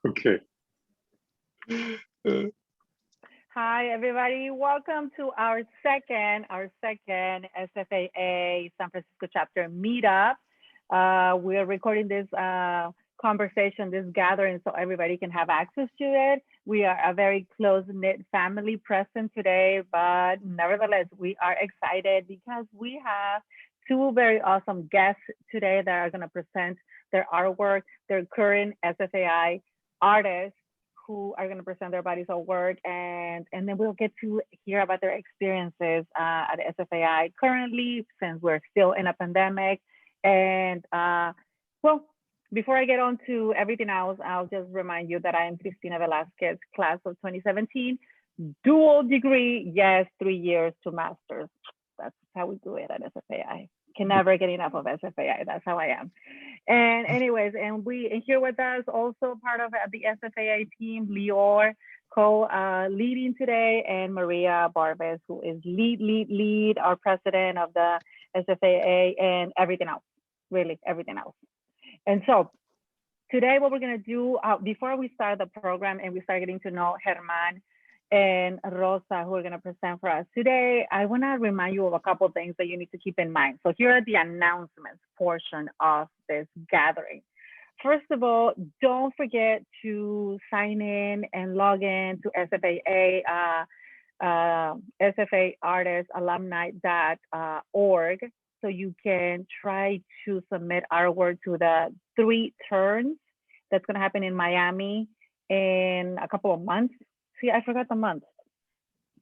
Okay. Hi, everybody. Welcome to our second SFAA San Francisco chapter meetup. We are recording this conversation, this gathering, so everybody can have access to it. We are a very close-knit family present today, but nevertheless, we are excited because we have two very awesome guests today that are going to present their artwork, their current SFAI artists who are going to present their bodies of work, and then we'll get to hear about their experiences at SFAI currently, since we're still in a pandemic. And well, before I get on to everything else, I'll just remind you that I am Cristina Velazquez, class of 2017, dual degree, yes, 3 years to master's. That's how we do it at SFAI. Can never get enough of SFAI. That's how I am. And anyways, and here with us also part of the SFAA team, Lior, leading today, and Maria Barbist, who is lead, our president of the SFAA, and everything else, really everything else. And so today what we're going to do, before we start the program and we start getting to know Germán and Rosa, who are going to present for us today, I want to remind you of a couple of things that you need to keep in mind. So here are the announcements portion of this gathering. First of all, don't forget to sign in and log in to SFAA, SFAartistalumni.org, so you can try to submit artwork to the 3 turns that's going to happen in Miami in a couple of months. See, I forgot the month.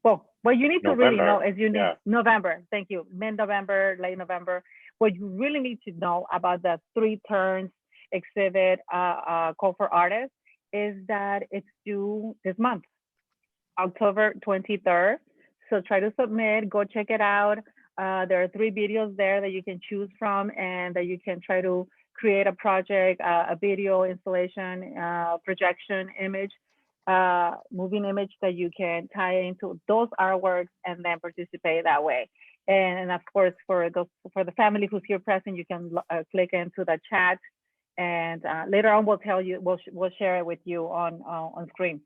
Well, what you need to really know is November. Thank you. Mid-November, late November. What you really need to know about the 3 turns exhibit call for artists is that it's due this month, October 23rd. So try to submit, go check it out. There are 3 videos there that you can choose from and that you can try to create a project, a video installation, projection image, moving image that you can tie into those artworks and then participate that way. And of course, for the family who's here present, you can click into the chat, and later on we'll tell you, we'll share it with you on screen.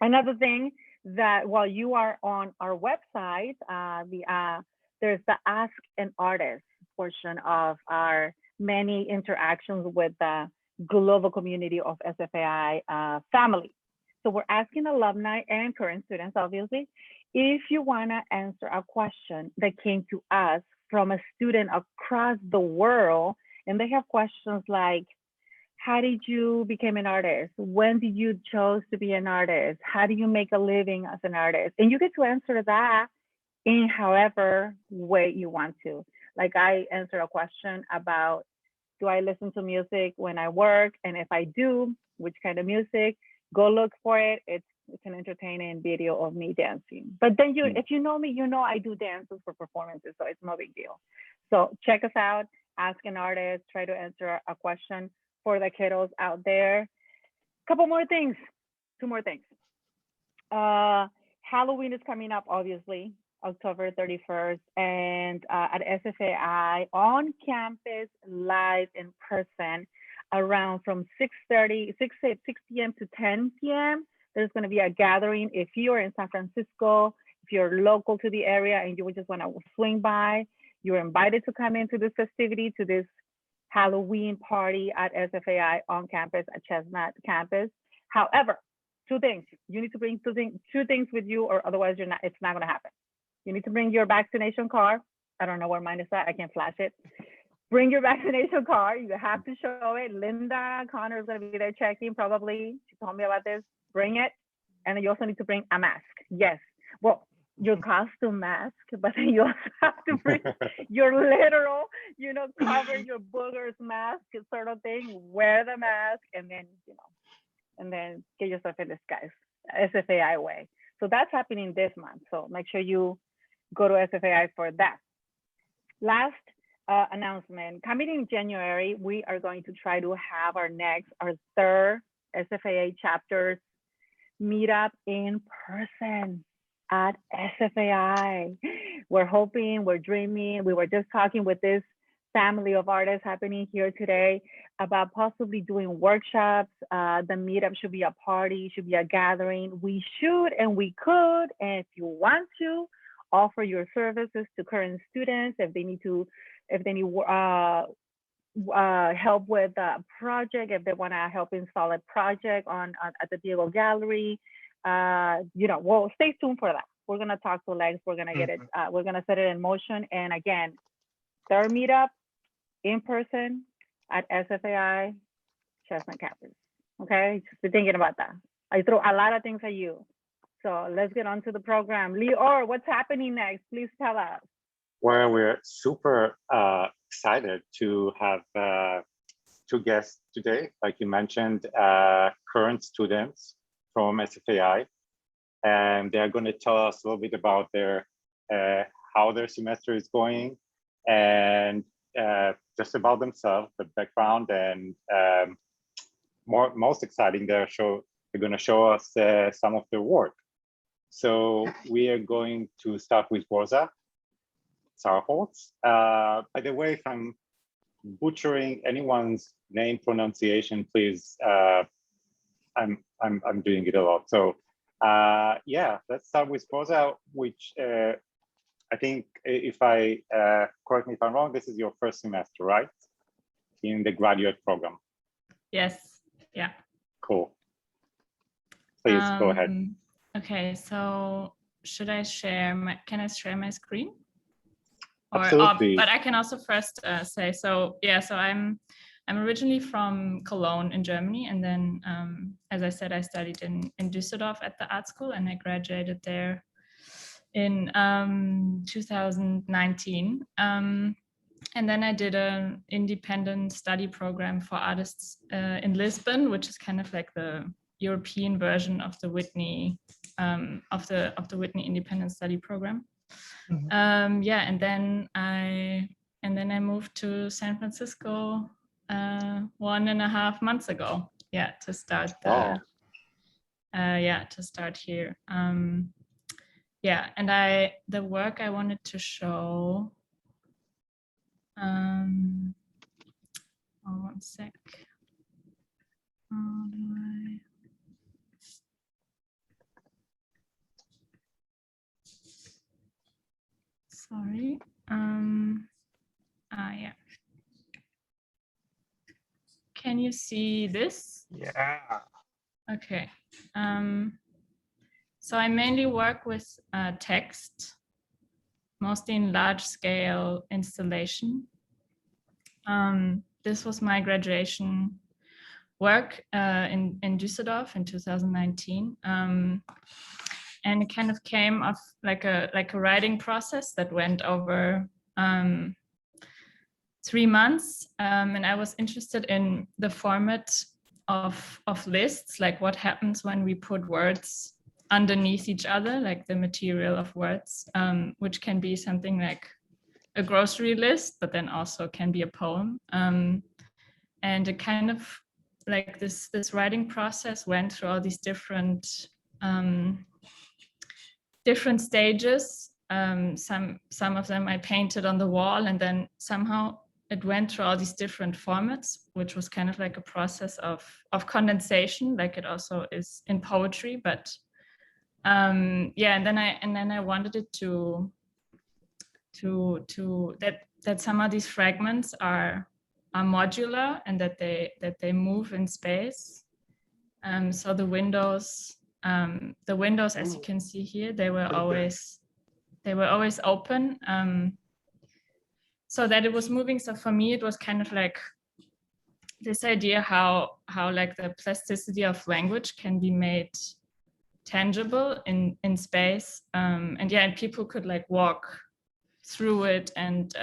Another thing, that while you are on our website, there's the Ask an Artist portion of our many interactions with the global community of SFAI family. So we're asking alumni and current students, obviously, if you want to answer a question that came to us from a student across the world, and they have questions like, how did you become an artist? When did you choose to be an artist? How do you make a living as an artist? And you get to answer that in however way you want to. Like, I answer a question about, do I listen to music when I work? And if I do, which kind of music? Go look for it. It's an entertaining video of me dancing. But then if you know me, you know I do dances for performances, so it's no big deal. So check us out, Ask an Artist, try to answer a question for the kiddos out there. Couple more things, 2 more things. Halloween is coming up, obviously, October 31st, and at SFAI on campus, live in person, around from 6 p.m. to 10 p.m. There's going to be a gathering. If you're in San Francisco, if you're local to the area and you would just want to swing by, you're invited to come into this festivity, to this Halloween party at SFAI on campus at Chestnut campus. However, 2 things. You need to bring 2 things with you, or otherwise it's not going to happen. You need to bring your vaccination card. I don't know where mine is at. I can't flash it. Bring your vaccination card. You have to show it. Linda Connor is going to be there checking, probably. She told me about this. Bring it. And then you also need to bring a mask. Yes. Well, your costume mask, but then you also have to bring your literal, cover your boogers mask sort of thing. Wear the mask, and then, and then get yourself in disguise, SFAI way. So that's happening this month. So make sure you go to SFAI for that. Last announcement, coming in January, we are going to try to have our 3rd SFAA chapters meetup in person at SFAI. We're hoping, we're dreaming. We were just talking with this family of artists happening here today about possibly doing workshops. The meetup should be a party, should be a gathering. We should and we could, and if you want to, offer your services to current students if they need help with a project, if they want to help install a project at the Diego Gallery. Well, stay tuned for that. We're gonna talk to Lex. We're gonna get it. We're gonna set it in motion. And again, third meetup in person at SFAA Chestnut Campus. Okay, just be thinking about that. I throw a lot of things at you. So let's get on to the program. Lior, what's happening next? Please tell us. Well, we're super excited to have two guests today. Like you mentioned, current students from SFAI, and they're going to tell us a little bit about how their semester is going, and just about themselves, the background, and most exciting, they're going to show us some of their work. So we are going to start with Rosa Sarholz. By the way, if I'm butchering anyone's name pronunciation, please, I'm doing it a lot. So yeah, let's start with Rosa, which I think, if I correct me if I'm wrong, this is your first semester, right? In the graduate program. Yes. Yeah. Cool. Please go ahead. Okay, so should I can I share my screen? Absolutely. But I can also first say, so yeah, so I'm originally from Cologne in Germany, and then as I said, I studied in Düsseldorf at the art school, and I graduated there in 2019. And then I did an independent study program for artists in Lisbon, which is kind of like the European version of the Whitney of the Whitney Independent Study Program. Mm-hmm. Yeah, and then I moved to San Francisco 1.5 months ago. Yeah, to start to start here. Yeah, and the work I wanted to show. One sec. Sorry. Yeah. Can you see this? Yeah. Okay. So I mainly work with text, mostly in large-scale installation. This was my graduation work in Düsseldorf in 2019. And it kind of came off like a writing process that went over 3 months. And I was interested in the format of lists, like what happens when we put words underneath each other, like the material of words, which can be something like a grocery list, but then also can be a poem. And it kind of like this writing process went through all these different stages. Some of them I painted on the wall, and then somehow it went through all these different formats, which was kind of like a process of condensation, like it also is in poetry. But yeah, and then I wanted it to that some of these fragments are modular, and that they move in space. So the windows, as you can see here, they were always open, so that it was moving. So for me, it was kind of like this idea how like the plasticity of language can be made tangible in space, and yeah, and people could like walk through it, and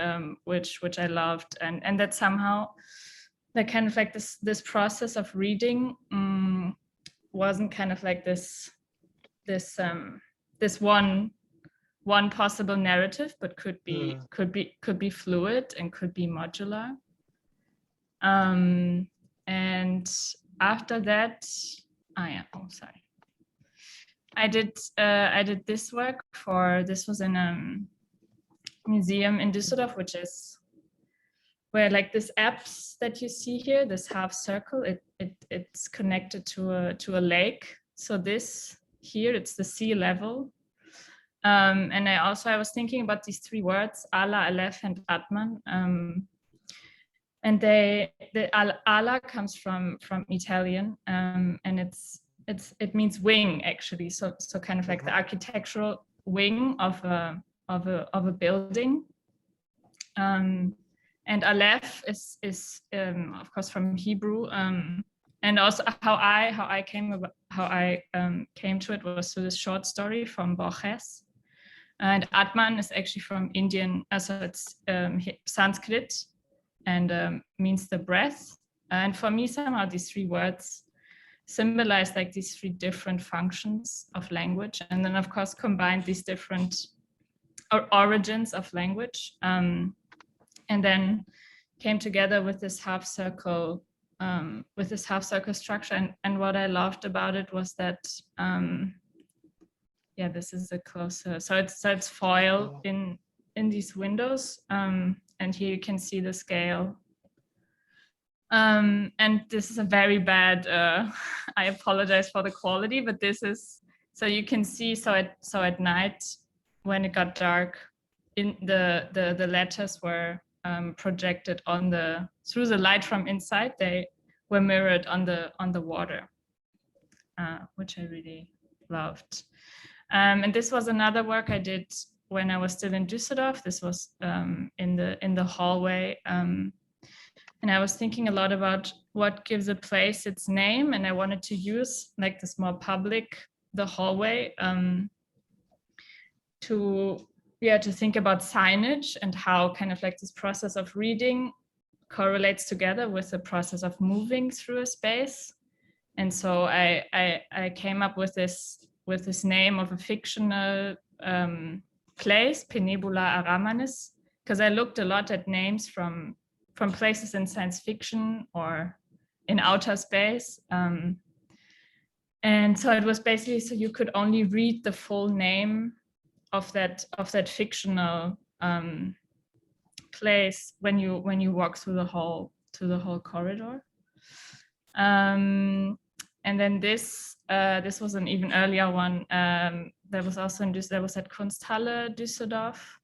which I loved, and that somehow that kind of like this process of reading wasn't kind of like this one possible narrative, but could be fluid and could be modular. And after that, sorry. I did this work this was in a museum in Düsseldorf, which is where like this apse that you see here, this half circle, it's connected to a lake. So this here, it's the sea level. And I was thinking about these three words, Allah, Aleph, and Atman. And the ala comes from Italian, and it means wing actually. So kind of like the architectural wing of a building. And Aleph is of course from Hebrew. And also how I came to it was through this short story from Borges. And Atman is actually from Indian, so it's Sanskrit, and means the breath. And for me, somehow these three words symbolize like these three different functions of language, and then of course combine these different origins of language, and then came together with this half circle structure. And what I loved about it was that this is a closer, so it's foil in these windows, and here you can see the scale. And this is a very bad, I apologize for the quality, but this is, so you can see, so at night when it got dark, in the letters were projected through the light from inside. They were mirrored on the water, which I really loved. And this was another work I did when I was still in Düsseldorf. This was in the hallway, and I was thinking a lot about what gives a place its name, and I wanted to use like this more public, the hallway, to think about signage and how kind of like this process of reading correlates together with the process of moving through a space. And so I came up with this name of a fictional place, Penebula Aramanis, because I looked a lot at names from places in science fiction or in outer space. And so it was basically, so you could only read the full name of that fictional place when you walk through the whole corridor. And then this was an even earlier one that was also that was at Kunsthalle Düsseldorf,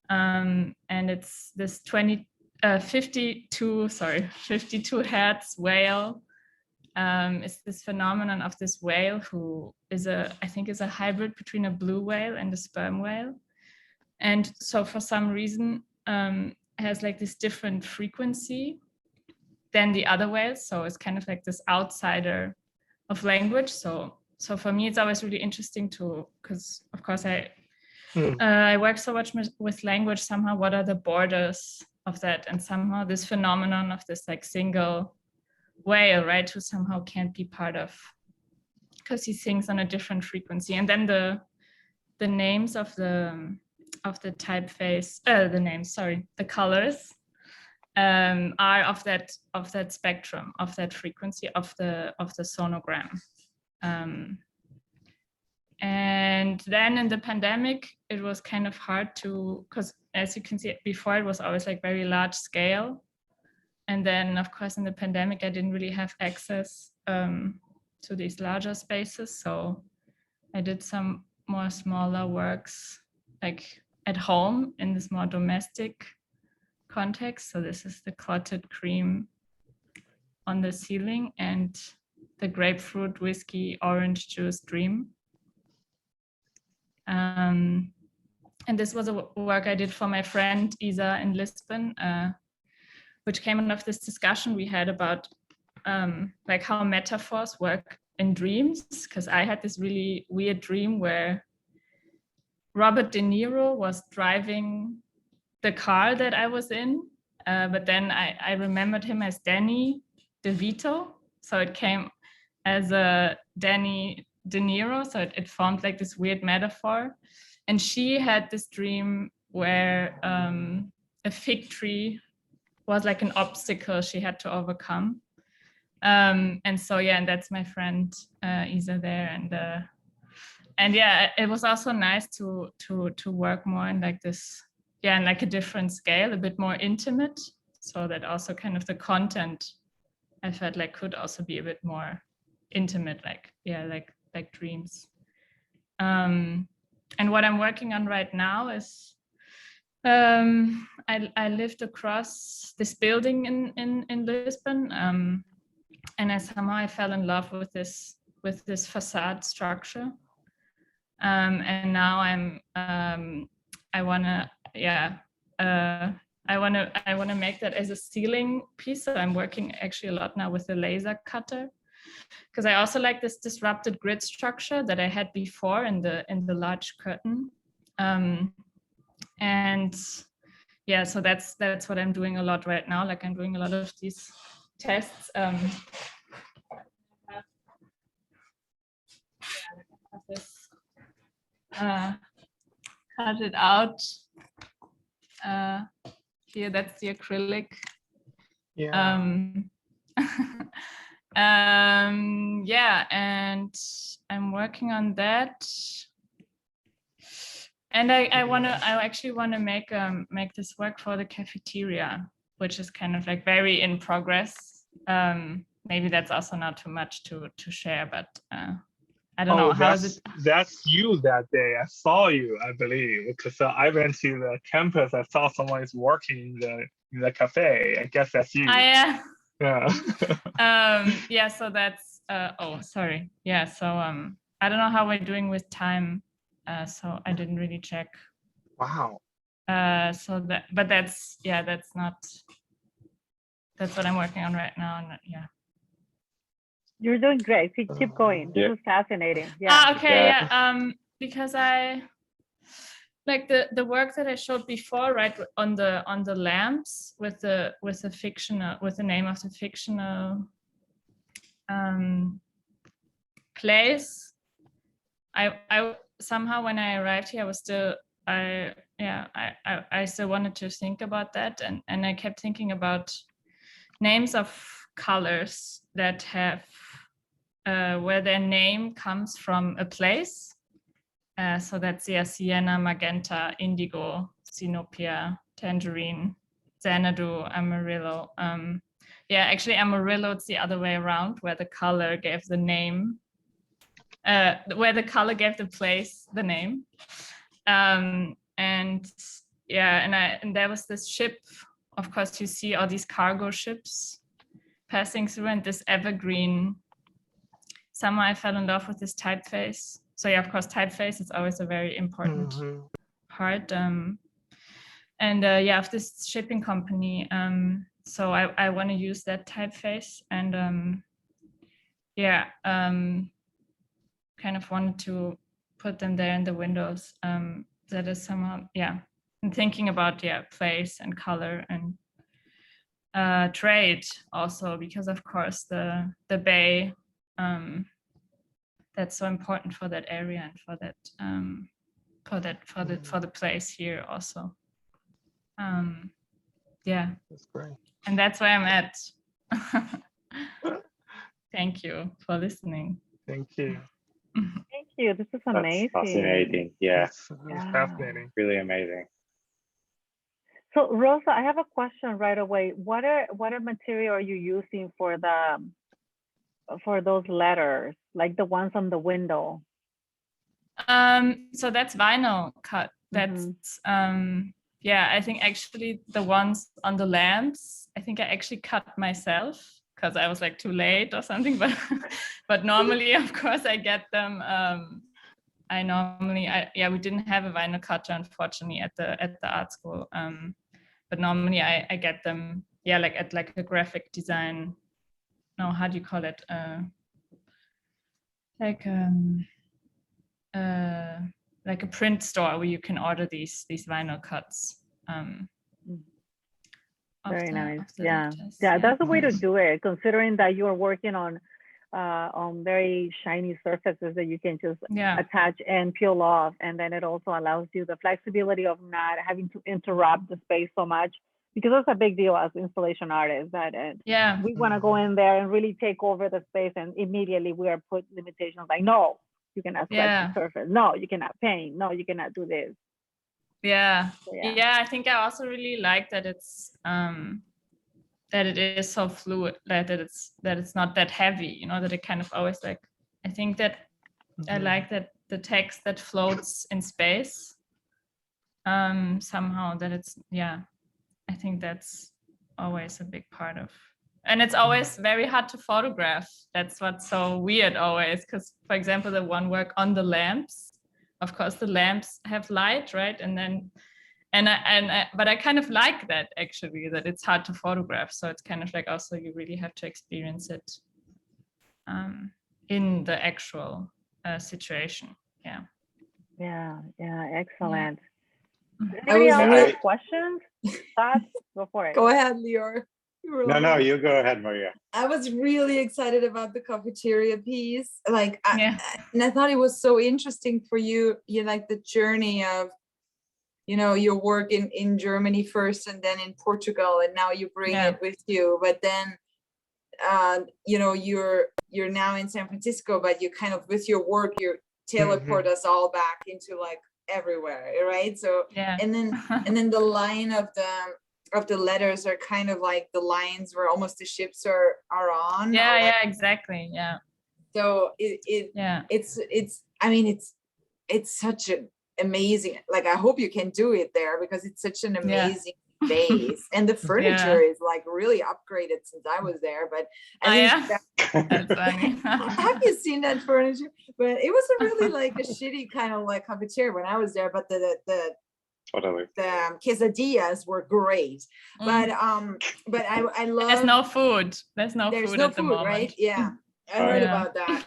and it's this 52 hertz whale. It's this phenomenon of this whale who I think is a hybrid between a blue whale and a sperm whale, and so for some reason has like this different frequency than the other whales. So it's kind of like this outsider of language. So for me, it's always really interesting because of course I work so much with language. Somehow, what are the borders of that? And somehow this phenomenon of this like single whale, right, who somehow can't be part of, because he sings on a different frequency. And then the names of the typeface, the colors are of that spectrum, of that frequency of the sonogram. And then in the pandemic, it was kind of hard because as you can see before, it was always like very large scale. And then of course in the pandemic, I didn't really have access to these larger spaces. So I did some more smaller works like at home in this more domestic context. So this is the clotted cream on the ceiling and the grapefruit whiskey orange juice dream. And this was a work I did for my friend Isa in Lisbon, which came out of this discussion we had about like how metaphors work in dreams, because I had this really weird dream where Robert De Niro was driving the car that I was in, but then I remembered him as Danny DeVito, so it came as a Danny De Niro, so it formed like this weird metaphor. And she had this dream where a fig tree was like an obstacle she had to overcome. And so and that's my friend Isa there, and it was also nice to work more in like this, in like a different scale, a bit more intimate. so that also kind of the content I felt like could also be a bit more intimate, like dreams. And what I'm working on right now is I lived across this building in Lisbon, and I fell in love with this facade structure. And now I wanna make that as a ceiling piece. So I'm working actually a lot now with a laser cutter, because I also like this disrupted grid structure that I had before in the large curtain. And yeah, so that's what I'm doing a lot right now. Like I'm doing a lot of these tests. Cut it out. Here, that's the acrylic. Yeah. Yeah, and I'm working on that. And I actually want to make this work for the cafeteria, which is kind of like very in progress. Maybe that's also not too much to share, but I don't know. How is it? That's you that day. I saw you, I believe, because I went to the campus. I saw someone is working in the cafe. I guess that's you. Yeah. Yeah. Yeah. So that's. Oh, sorry. Yeah. So I don't know how we're doing with time. So I didn't really check. Wow. So that's what I'm working on right now. And yeah. You're doing great. Keep going. This is fascinating. Yeah. Okay. Yeah. Because I like the work that I showed before, right, on the lamps with the name of the fictional place. I somehow, when I arrived here, I was still I still wanted to think about that, and I kept thinking about names of colors that have where their name comes from a place. So that's sienna, magenta, indigo, sinopia, tangerine, xanadu, amarillo. Actually amarillo, it's the other way around, where the color gave the name. Where the color gave the place the name. And there was this ship. Of course, you see all these cargo ships passing through, and this evergreen. Somehow I fell in love with this typeface. So yeah, of course, typeface is always a very important part. Of this shipping company. So I want to use that typeface, and kind of wanted to put them there in the windows. That is somehow, and thinking about place and color and trade also, because of course the bay, that's so important for that area and for the place here also. That's great. And that's where I'm at. Thank you for listening. Thank you. Thank you. This is amazing. That's fascinating. Yeah. It's fascinating. Really amazing. So Rosa, I have a question right away. What material are you using for those letters, like the ones on the window? So that's vinyl cut. That's I think actually the ones on the lamps, I think I actually cut myself because I was like too late or something, but normally of course I get them. We didn't have a vinyl cutter unfortunately at the art school, but normally I get them like at like a graphic design, no, how do you call it, like a print store where you can order these vinyl cuts. Very nice. That's a way to do it, considering that you are working on very shiny surfaces that you can just attach and peel off, and then it also allows you the flexibility of not having to interrupt the space so much, because that's a big deal as installation artists, that we want to go in there and really take over the space, and immediately we are put limitations like, no, you cannot scratch the surface, no, you cannot paint, no, you cannot do this. I think I also really like that it's that it is so fluid, that it's not that heavy, you know, that it kind of always like, I think that I like that the text that floats in space, somehow, that it's, yeah, I think that's always a big part of, and it's always very hard to photograph. That's what's so weird always, because for example, the one work on the lamps, of course the lamps have light, right? And then but I kind of like that, actually, that it's hard to photograph. So it's kind of like also you really have to experience it in the actual situation. Yeah. Yeah, excellent. I was Anybody else really- have questions? Thoughts? Go for it. Go ahead, Lior. No, you go ahead, Maria. I was really excited about the cafeteria piece. Like, and I thought it was so interesting for you. You like the journey of, you know, your work in Germany first, and then in Portugal, and now you bring it with you. But then, you know, you're now in San Francisco, but you kind of, with your work, you teleport us all back into like everywhere, right? So and then the line of the letters are kind of like the lines where almost the ships are on. Exactly. Yeah. So it's I mean, it's such an amazing, like, I hope you can do it there, because it's such an amazing base, and the furniture is like really upgraded since I was there. But I think that's funny. have you seen that furniture? But it was a really like a shitty kind of like cafeteria when I was there, but the quesadillas were great. But I love, there's no food at the moment, right? I heard about that.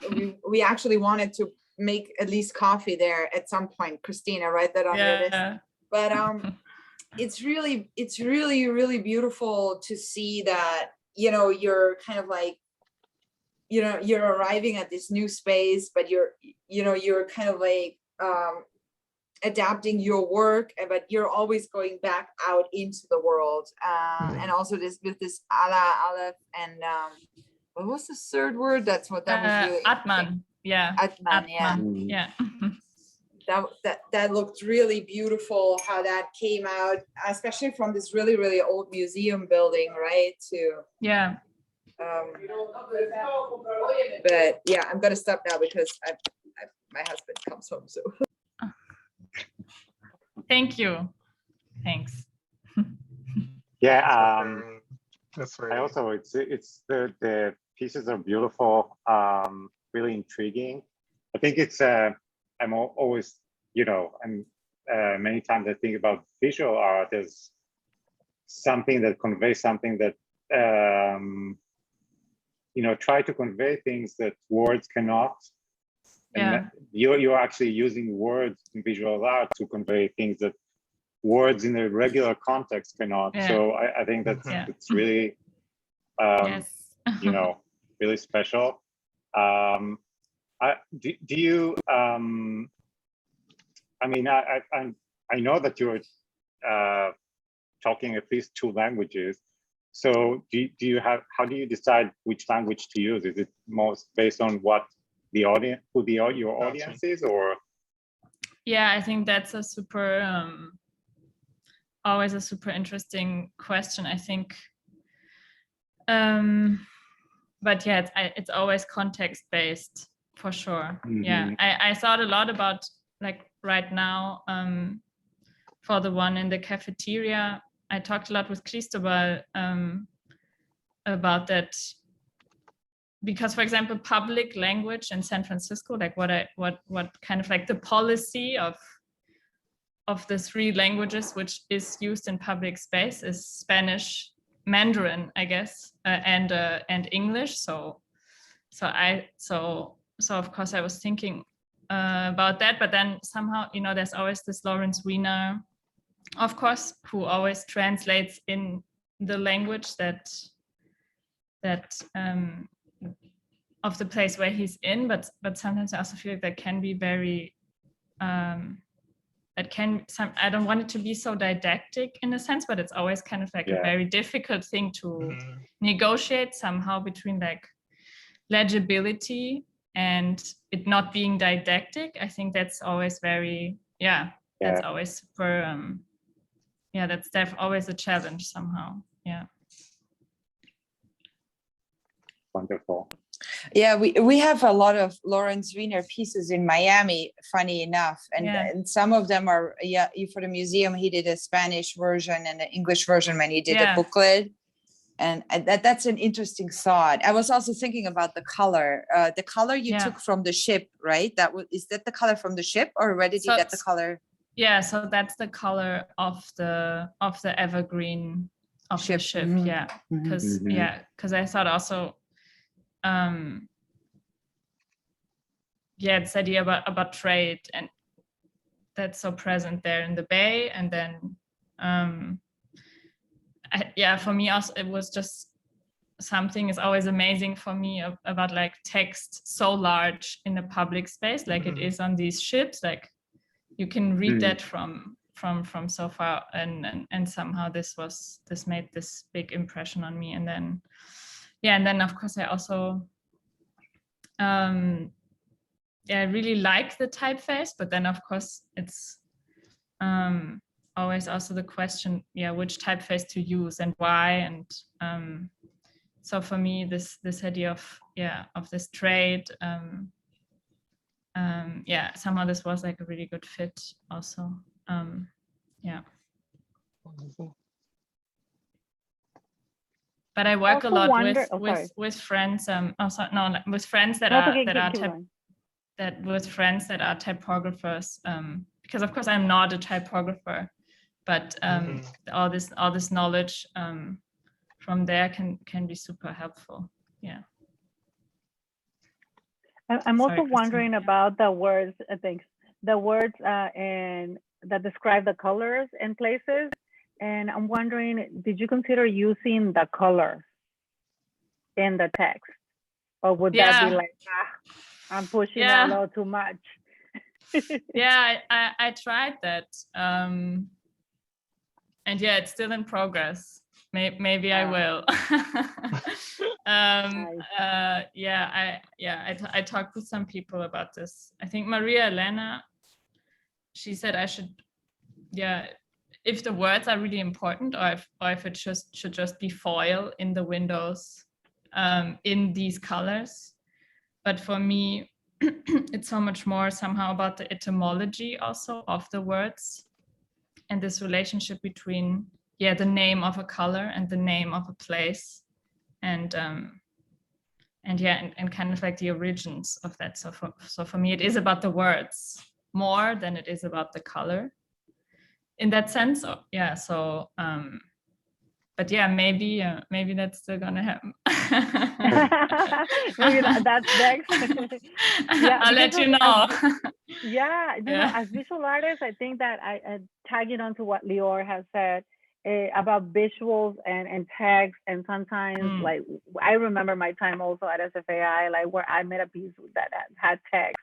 We actually wanted to make at least coffee there at some point. Cristina, write that on your list. But it's really really beautiful to see that, you know, you're kind of like, you know, you're arriving at this new space, but you're kind of like adapting your work, but you're always going back out into the world, and also this with this Aleph and what was the third word? That was really Atman. Atman. Yeah. That looked really beautiful how that came out, especially from this really really old museum building, right? But yeah, I'm gonna stop now because my husband comes home, so. Thank you. Thanks. That's right. I also, it's the pieces are beautiful, really intriguing. I think it's I'm always, you know, and many times I think about visual art as something that conveys something that you know, try to convey things that words cannot. And you're actually using words in visual art to convey things that words in a regular context cannot. So I think that's it's really you know, really special. Do you I mean, I know that you're talking at least 2 languages. So do you have, how do you decide which language to use? Is it most based on what the audience, your audience is, or? Yeah, I think that's a super, always a super interesting question, I think. But yeah, it's always context based for sure. Yeah, I thought a lot about, like right now, for the one in the cafeteria, I talked a lot with Cristobal about that, because, for example, public language in San Francisco, like what kind of like the policy of the 3 languages which is used in public space is Spanish, Mandarin, I guess, and English. So of course I was thinking about that, but then somehow, you know, there's always this Lawrence Wiener, of course, who always translates in the language that of the place where he's in, but sometimes I also feel like that can be very I don't want it to be so didactic in a sense, but it's always kind of like a very difficult thing to negotiate somehow between like legibility and it not being didactic. I think that's always very that's always super that's always a challenge somehow. Wonderful. Yeah, we have a lot of Lawrence Wiener pieces in Miami, funny enough. And some of them are, for the museum, he did a Spanish version and an English version when he did a booklet. And that's an interesting thought. I was also thinking about the color. The color you took from the ship, right? Is that the color from the ship, or where did you get the color? Yeah, so that's the color of the evergreen of the ship. Yeah, because I thought also, this idea about trade, and that's so present there in the bay, and then for me also it was just something is always amazing for me about like text so large in a public space like it is on these ships. Like you can read that from so far, and somehow this made this big impression on me. And then of course I also I really like the typeface, but then of course it's always also the question, which typeface to use and why. And so for me, this idea of this trade, somehow this was like a really good fit also. But I work a lot with friends. With friends that are typographers. Because of course I'm not a typographer, but all this knowledge from there can be super helpful. Yeah. I'm also wondering about the words. The words and that describe the colors and places. And I'm wondering, did you consider using the color in the text, or would that be like, I'm pushing it a little too much? I tried that, and it's still in progress. Maybe I will. I talked with some people about this. I think Maria Elena, she said I should, if the words are really important, or if it should just be foil in the windows, in these colors. But for me, it's so much more somehow about the etymology also of the words, and this relationship between the name of a color and the name of a place, and kind of like the origins of that. So for me, it is about the words more than it is about the color in that sense. But maybe that's still gonna happen. Maybe that's next. I'll let you know. As visual artists, I think that I tagging on to what Lior has said about visuals and text, and sometimes like I remember my time also at SFAA, like where I made a piece that had text,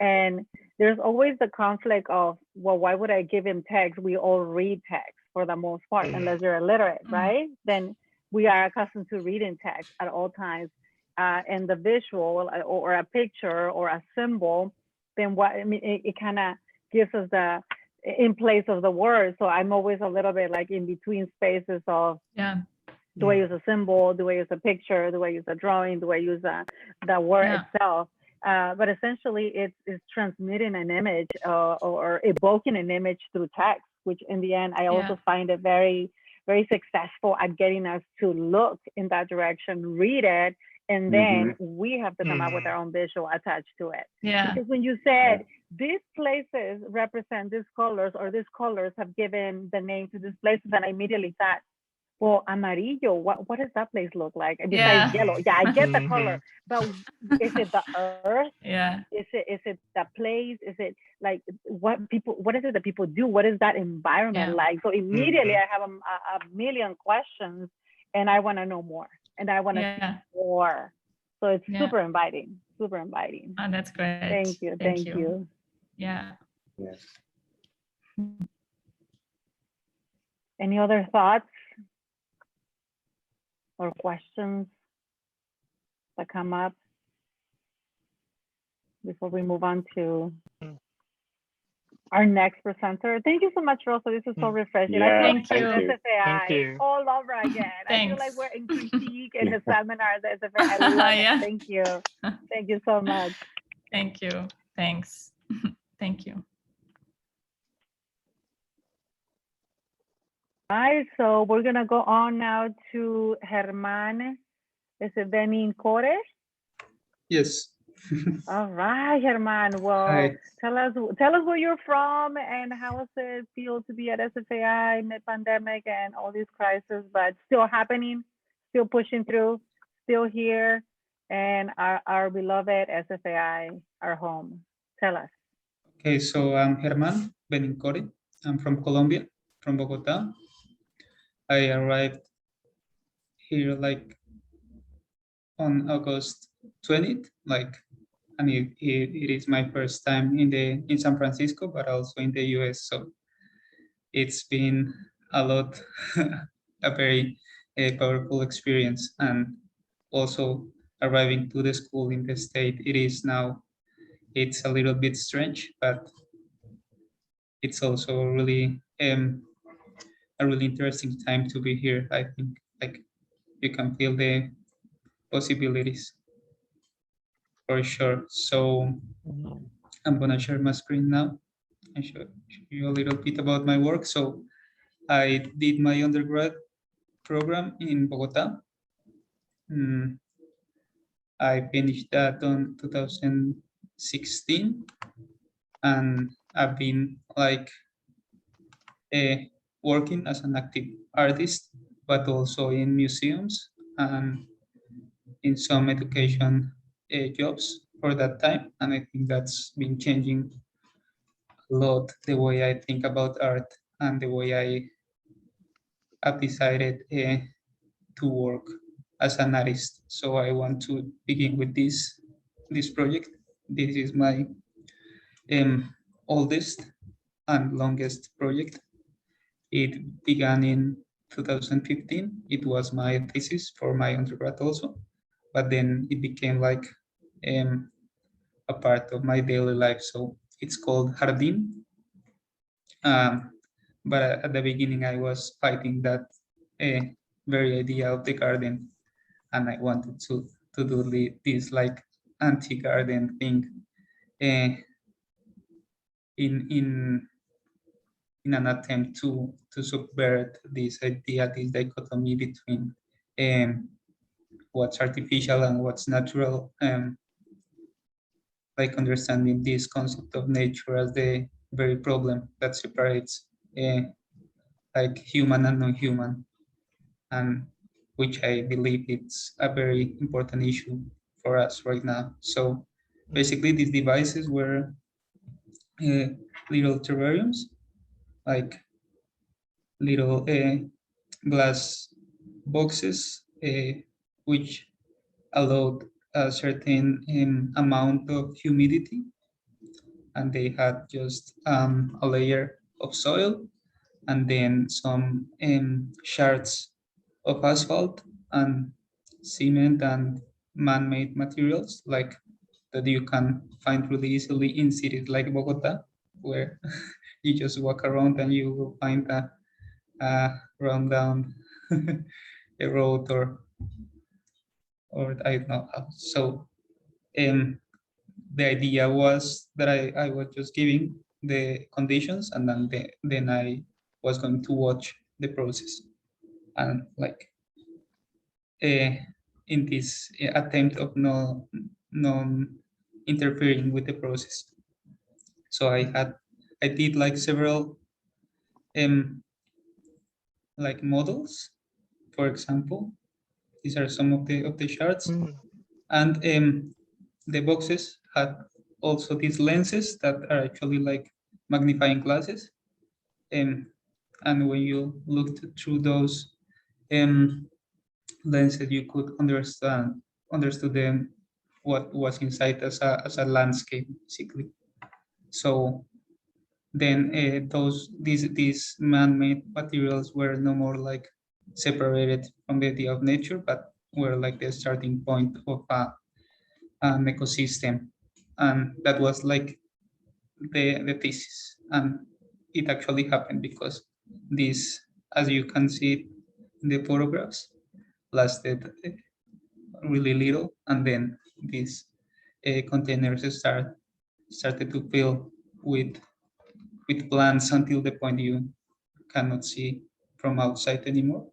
and there's always the conflict of, well, why would I give him text? We all read text for the most part, unless you're illiterate, right? Then we are accustomed to reading text at all times, and the visual or a picture or a symbol, then it kind of gives us the in place of the word. So I'm always a little bit like in between spaces of, do I use a symbol? Do I use a picture? Do I use a drawing? Do I use the word itself? But essentially it's transmitting an image or evoking an image through text, which in the end, I also find it very, very successful at getting us to look in that direction, read it, and then we have to come up with our own visual attached to it. Because when you said these places represent these colors, or these colors have given the name to these places, and I immediately thought, well, amarillo, what does that place look like? And besides yellow, I get the color, but is it the earth? Is it the place? Is it like what is it that people do? What is that environment like? So immediately I have a million questions, and I want to know more, and I want to see more. So it's super inviting. Oh, that's great. Thank you. Yeah. Any other thoughts or questions that come up before we move on to our next presenter. Thank you so much, Rosa. This is so refreshing. Yeah, I feel thank like you. SFAI Thank you. all over again. I feel like Thanks. we're in critique in the seminars at SFAI. I love Yeah. it. Thank you. Thank you so much. Thank you. Thanks. Thank you. All right, so we're gonna go on now to Germán Benincore. Yes. All right, Germán. Well, Hi. tell us where you're from and how does it feel to be at SFAI mid-pandemic and all these crises, but still happening, still pushing through, still here, and our beloved SFAI, our home. Tell us. Okay, so I'm Germán Benincore. I'm from Colombia, from Bogota. I arrived here like on August 20th, and it is my first time in San Francisco, but also in the US. So it's been a lot, a very powerful experience. And also arriving to the school in the state, it's a little bit strange, but it's also really a really interesting time to be here. I think like you can feel the possibilities for sure. So I'm gonna share my screen now and show you a little bit about my work. So I did my undergrad program in Bogota. I finished that in 2016, and I've been like working as an active artist, but also in museums and in some education jobs for that time. And I think that's been changing a lot the way I think about art and the way I have decided to work as an artist. So I want to begin with this project. This is my oldest and longest project. It began in 2015. It was my thesis for my undergrad also, but then it became like a part of my daily life. So it's called Jardín. But at the beginning, I was fighting that very idea of the garden, and I wanted to do this like anti-garden thing in an attempt to subvert this idea, this dichotomy between what's artificial and what's natural, like understanding this concept of nature as the very problem that separates like human and non-human, and which I believe it's a very important issue for us right now. So basically these devices were little terrariums, like little glass boxes, which allowed a certain amount of humidity, and they had just a layer of soil and then some shards of asphalt and cement and man-made materials like that you can find really easily in cities like Bogota, where you just walk around and you will find a run down a road or I don't know how. So the idea was that I was just giving the conditions, and then I was going to watch the process, and like in this attempt of non interfering with the process. So I did like several like models. For example, these are some of the charts, and the boxes had also these lenses that are actually like magnifying glasses, and when you looked through those lenses, you could understood them what was inside as a landscape basically. So then these man-made materials were no more like separated from the idea of nature, but were like the starting point of an ecosystem, and that was like the thesis. And it actually happened because this, as you can see in the photographs, lasted really little, and then these containers started to fill with plants until the point you cannot see from outside anymore.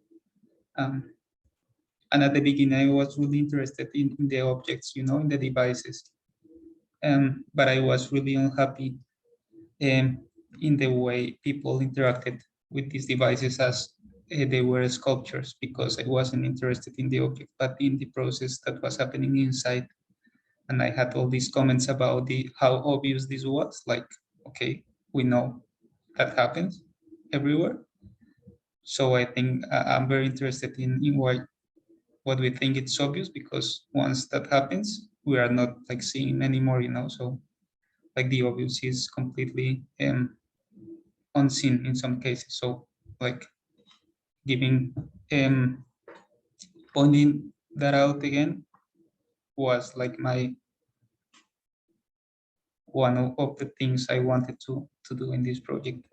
And at the beginning, I was really interested in the objects, in the devices. But I was really unhappy in the way people interacted with these devices as they were sculptures, because I wasn't interested in the object, but in the process that was happening inside. And I had all these comments about how obvious this was. Like, okay, we know that happens everywhere. So I think I'm very interested in what we think it's obvious, because once that happens, we are not like seeing anymore, So like the obvious is completely unseen in some cases. So like giving pointing that out again was like one of the things I wanted to do in this project.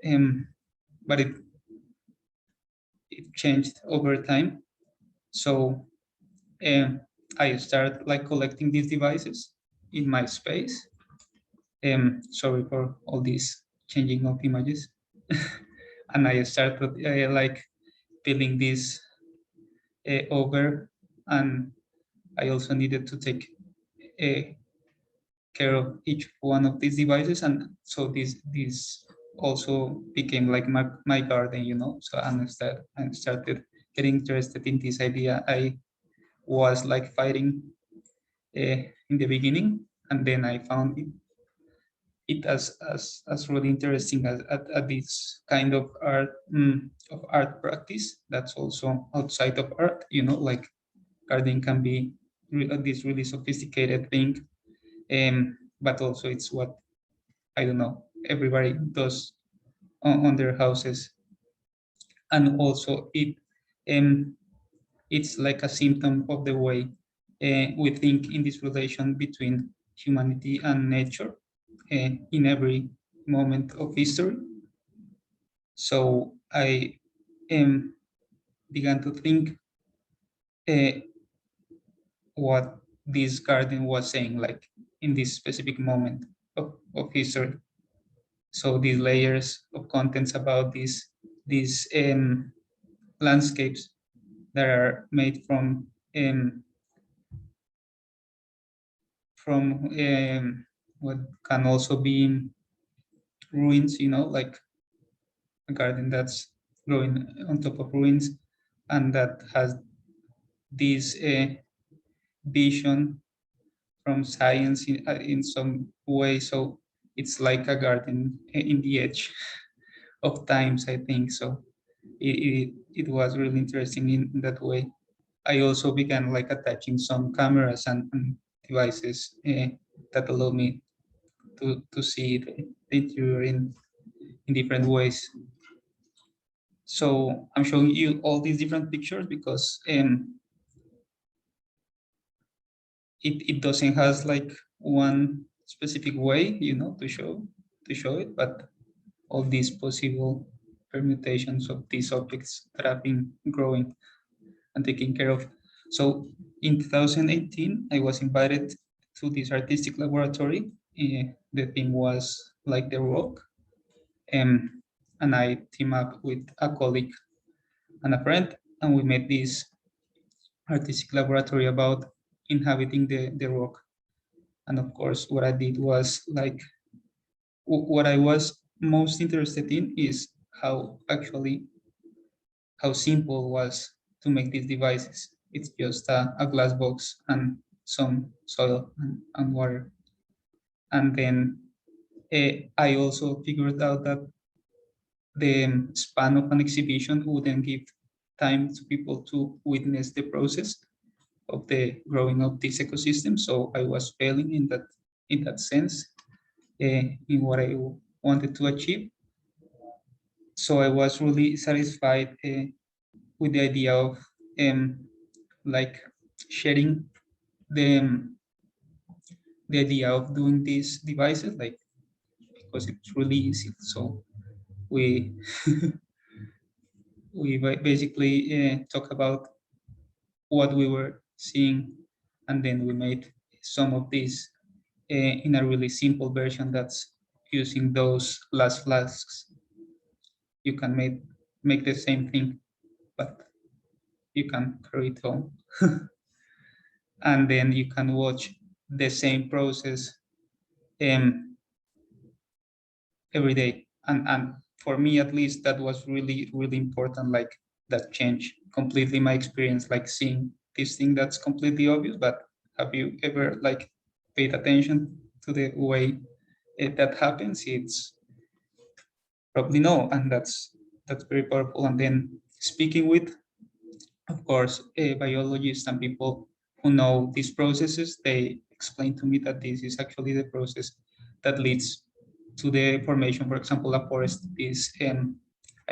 But it changed over time. So I started like collecting these devices in my space. Sorry for all these changing of images. And I started like building this over, and I also needed to take care of each one of these devices, and so this also became like my garden, So I started getting interested in this idea. I was like fighting in the beginning, and then I found it as really interesting at this kind of art practice that's also outside of art, like gardening can be this really sophisticated thing, but also it's what, I don't know, everybody does on their houses. And also it's like a symptom of the way we think in this relation between humanity and nature in every moment of history. So I began to think what this garden was saying, like in this specific moment of history. So these layers of contents about these landscapes that are made from what can also be ruins, like a garden that's growing on top of ruins, and that has this vision from science in some way. So it's like a garden in the edge of times, I think. So it was really interesting in that way. I also began like attaching some cameras and devices that allow me to see the interior in different ways. So I'm showing you all these different pictures because it doesn't has like one specific way, to show it, but all these possible permutations of these objects that have been growing and taken care of. So in 2018, I was invited to this artistic laboratory. The theme was like the rock, and I teamed up with a colleague and a friend, and we made this artistic laboratory about inhabiting the rock. And of course, what I did was like, what I was most interested in is how simple was to make these devices. It's just a glass box and some soil and water. And then I also figured out that the span of an exhibition wouldn't give time to people to witness the process of the growing of this ecosystem. So I was failing in that sense, in what I wanted to achieve. So I was really satisfied with the idea of like sharing the idea of doing these devices, like because it's really easy. So we we basically talk about what we were seeing, and then we made some of these in a really simple version that's using those last flasks. You can make the same thing, but you can carry it home. And then you can watch the same process every day. And for me, at least, that was really, really important. Like that changed completely my experience, like seeing this thing that's completely obvious, but have you ever like paid attention to the way that happens? It's probably no, and that's very powerful. And then speaking with, of course, biologists and people who know these processes, they explain to me that this is actually the process that leads to the formation. For example, a forest is, I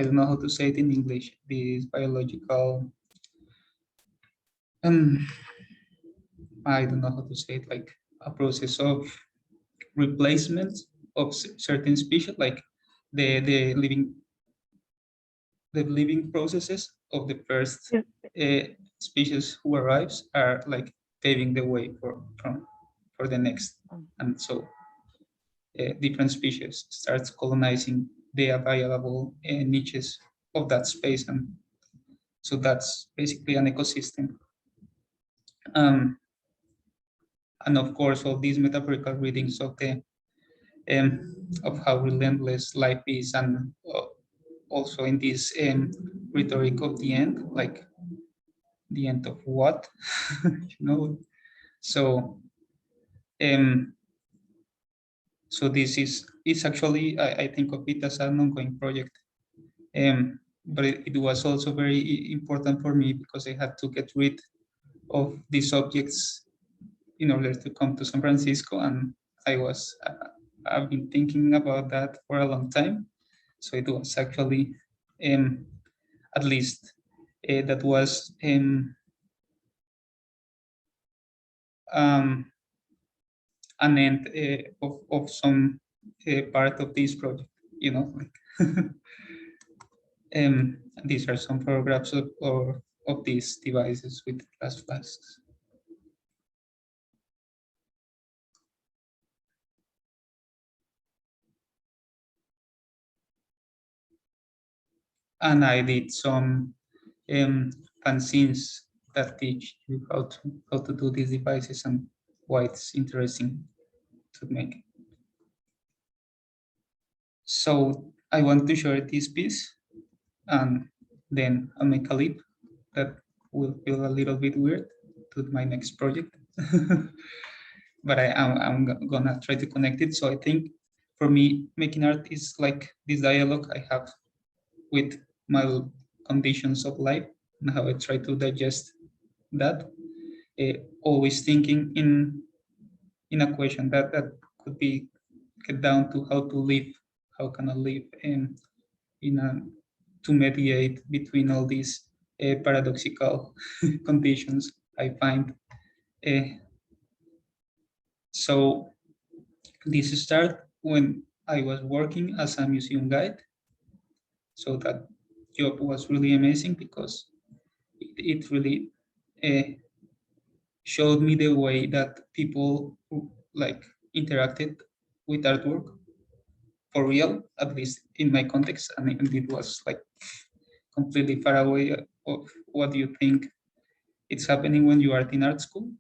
don't know how to say it in English, this biological, I don't know how to say it, like a process of replacement of certain species, like the living processes of the first species who arrives are like paving the way for the next. And so different species starts colonizing the available niches of that space. And so that's basically an ecosystem. And of course, all these metaphorical readings of the of how relentless life is, and also in this rhetoric of the end, like the end of what, you know. So so this is actually, I think of it as an ongoing project, but it was also very important for me because I had to get rid of these objects in order to come to San Francisco, and I've been thinking about that for a long time. So it was actually at least that was an end of some part of this project, you know. Like these are some photographs of these devices with glass flasks. And I did some fanzines that teach you how to do these devices and why it's interesting to make. So I want to share this piece, and then I'll make a leap that will feel a little bit weird to my next project. But I'm gonna try to connect it. So I think for me, making art is like this dialogue I have with my conditions of life and how I try to digest that. Always thinking in a question that could be get down to how to live, how can I live to mediate between all these paradoxical conditions I find. So this started when I was working as a museum guide. So that job was really amazing because it really showed me the way that people like interacted with artwork for real, at least in my context, and it was like completely far away of what you think it's happening when you are in art school.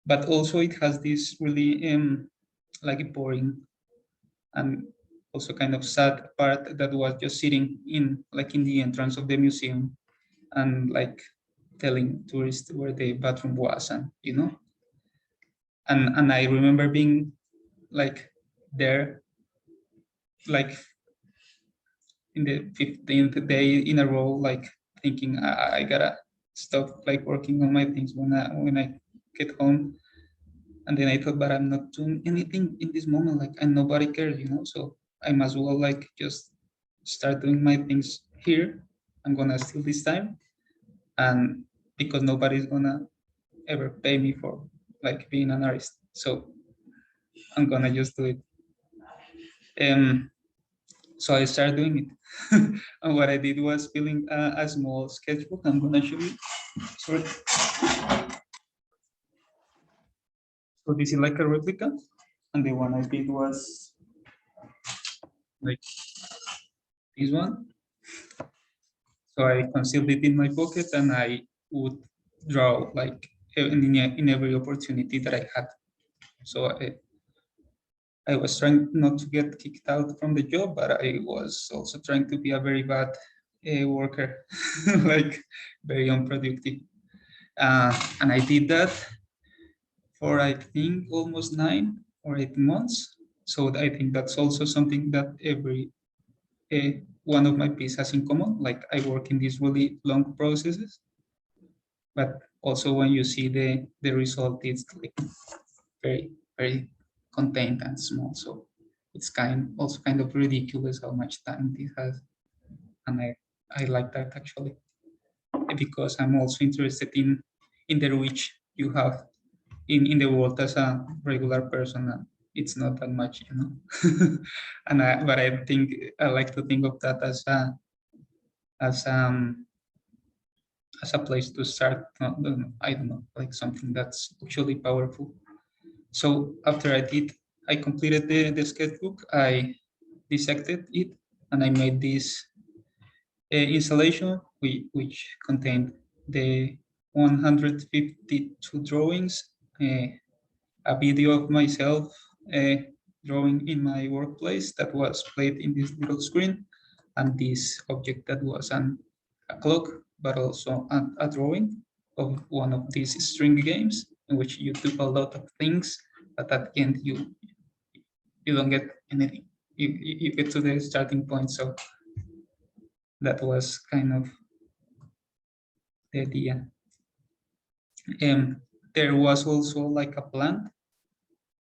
But also it has this really like boring and also kind of sad part that was just sitting in the entrance of the museum and like telling tourists where the bathroom was, and you know. And I remember being like there like in the 15th day in a row, like thinking I gotta stop like working on my things when I get home. And then I thought, but I'm not doing anything in this moment, like, and nobody cares, you know, so I might as well like just start doing my things here. I'm gonna steal this time, and because nobody's gonna ever pay me for like being an artist. So I'm gonna just do it. So I started doing it. And what I did was filling a small sketchbook. I'm gonna show you. Sorry. So this is like a replica, and the one I did was like this one. So I concealed it in my pocket, and I would draw like in every opportunity that I had. So I was trying not to get kicked out from the job, but I was also trying to be a very bad worker, like very unproductive. And I did that for, I think, almost 9 or 8 months. So I think that's also something that every one of my pieces has in common. Like I work in these really long processes, but also when you see the result, it's like very, very contained and small. So it's also kind of ridiculous how much time this has. And I like that actually, because I'm also interested in the reach you have in the world as a regular person. It's not that much, you know. But I think I like to think of that as a place to start. I don't know, like something that's actually powerful. So after I completed the sketchbook, I dissected it, and I made this installation which contained the 152 drawings, a video of myself drawing in my workplace that was played in this little screen, and this object that was a clock, but also a drawing of one of these string games in which you do a lot of things, but at the end you don't get anything. You get to the starting point. So that was kind of the idea. There was also like a plant,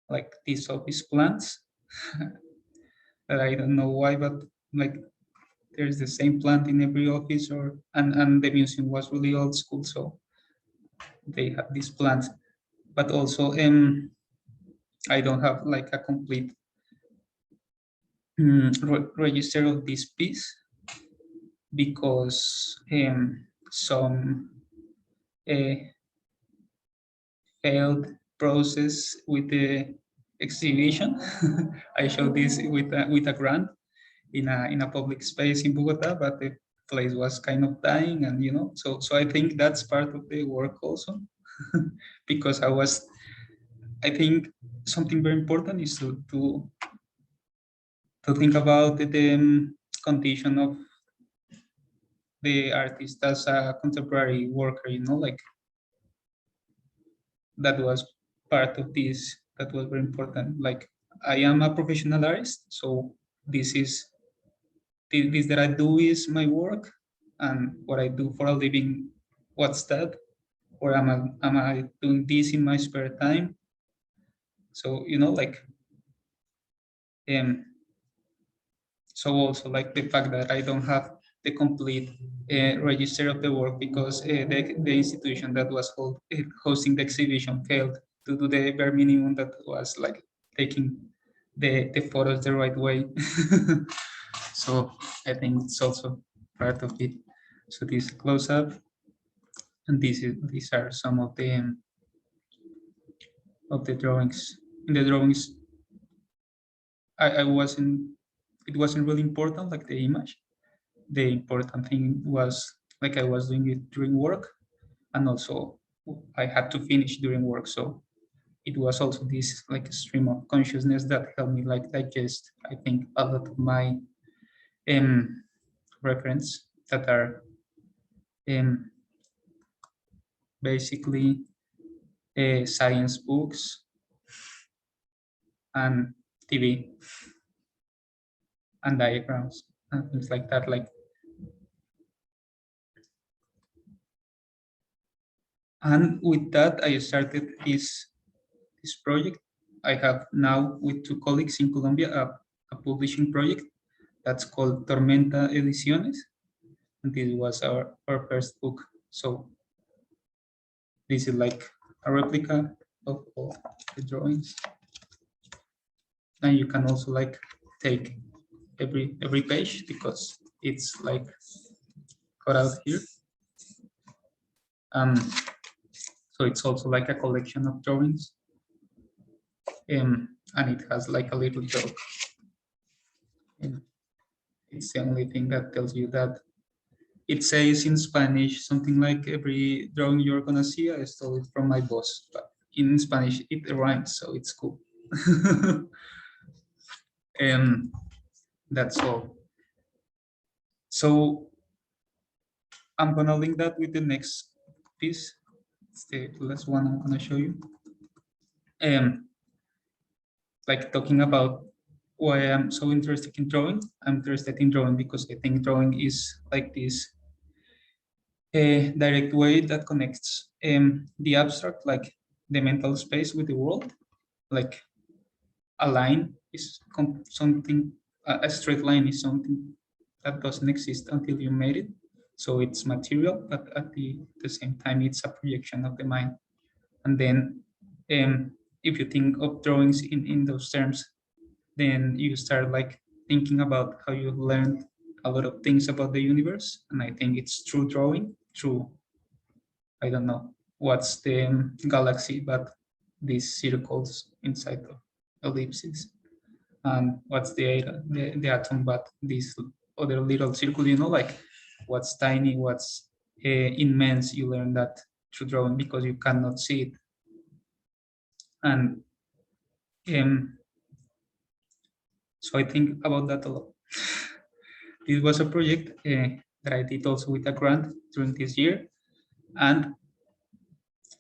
like these office plants that I don't know why, but like there's the same plant in every office, and the museum was really old school, so they have these plants. But also I don't have like a complete register of this piece, because some failed process with the exhibition. I showed this with a grant in a public space in Bogota, but the place was kind of dying, and you know, so I think that's part of the work also. Because I think something very important is to think about the condition of the artist as a contemporary worker, you know, like that was part of this, that was very important. Like I am a professional artist, so this that I do is my work, and what I do for a living, what's that? Or am I doing this in my spare time? So you know, like so also like the fact that I don't have the complete register of the work, because the institution that was hosting the exhibition failed to do the bare minimum, that was like taking the photos the right way. So I think it's also part of it. So this close up, and these are some of the drawings. In the drawings, I wasn't. It wasn't really important, like the image. The important thing was like I was doing it during work, and also I had to finish during work. So it was also this like stream of consciousness that helped me like digest, I think, a lot of my reference that are basically science books and TV and diagrams and things like that. Like, and with that, I started this project I have now with 2 colleagues in Colombia, a publishing project that's called Tormenta Ediciones. And this was our first book. So this is like a replica of all the drawings. And you can also like take every page because it's like cut out here. So it's also like a collection of drawings. And it has like a little joke. It's the only thing that tells you that it says in Spanish something like every drawing you're gonna see, I stole it from my boss. But in Spanish it rhymes, so it's cool. And that's all. So I'm gonna link that with the next piece. It's the last one I'm gonna show you. Like talking about why I'm so interested in drawing. I'm interested in drawing because I think drawing is like this direct way that connects the abstract, like the mental space, with the world. Like a line is something, a straight line is something that doesn't exist until you made it. So it's material, but at the same time, it's a projection of the mind. And then if you think of drawings in those terms, then you start like thinking about how you learned a lot of things about the universe. And I think it's through drawing, through, I don't know what's the galaxy, but these circles inside of ellipses. And what's the atom, but this other little circle, you know, like what's tiny, what's immense. You learn that through drawing because you cannot see it. And so I think about that a lot. This was a project that I did also with a grant during this year. And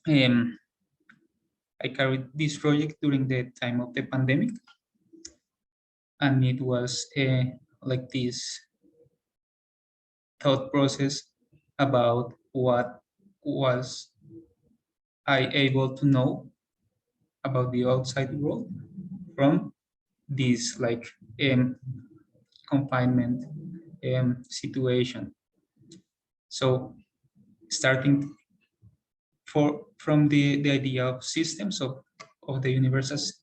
I carried this project during the time of the pandemic. And it was like this thought process about what was I able to know about the outside world from this like confinement situation. So starting from the idea of systems of the universe as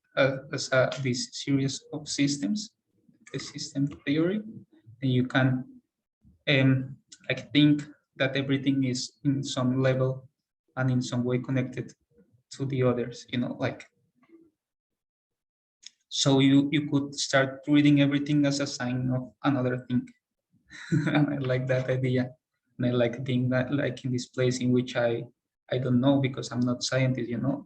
this series of systems, the system theory, and you can like think that everything is in some level and in some way connected to the others, you know, like, so you could start reading everything as a sign of another thing. And I like that idea. And I like being that, like, in this place in which I don't know because I'm not scientist, you know.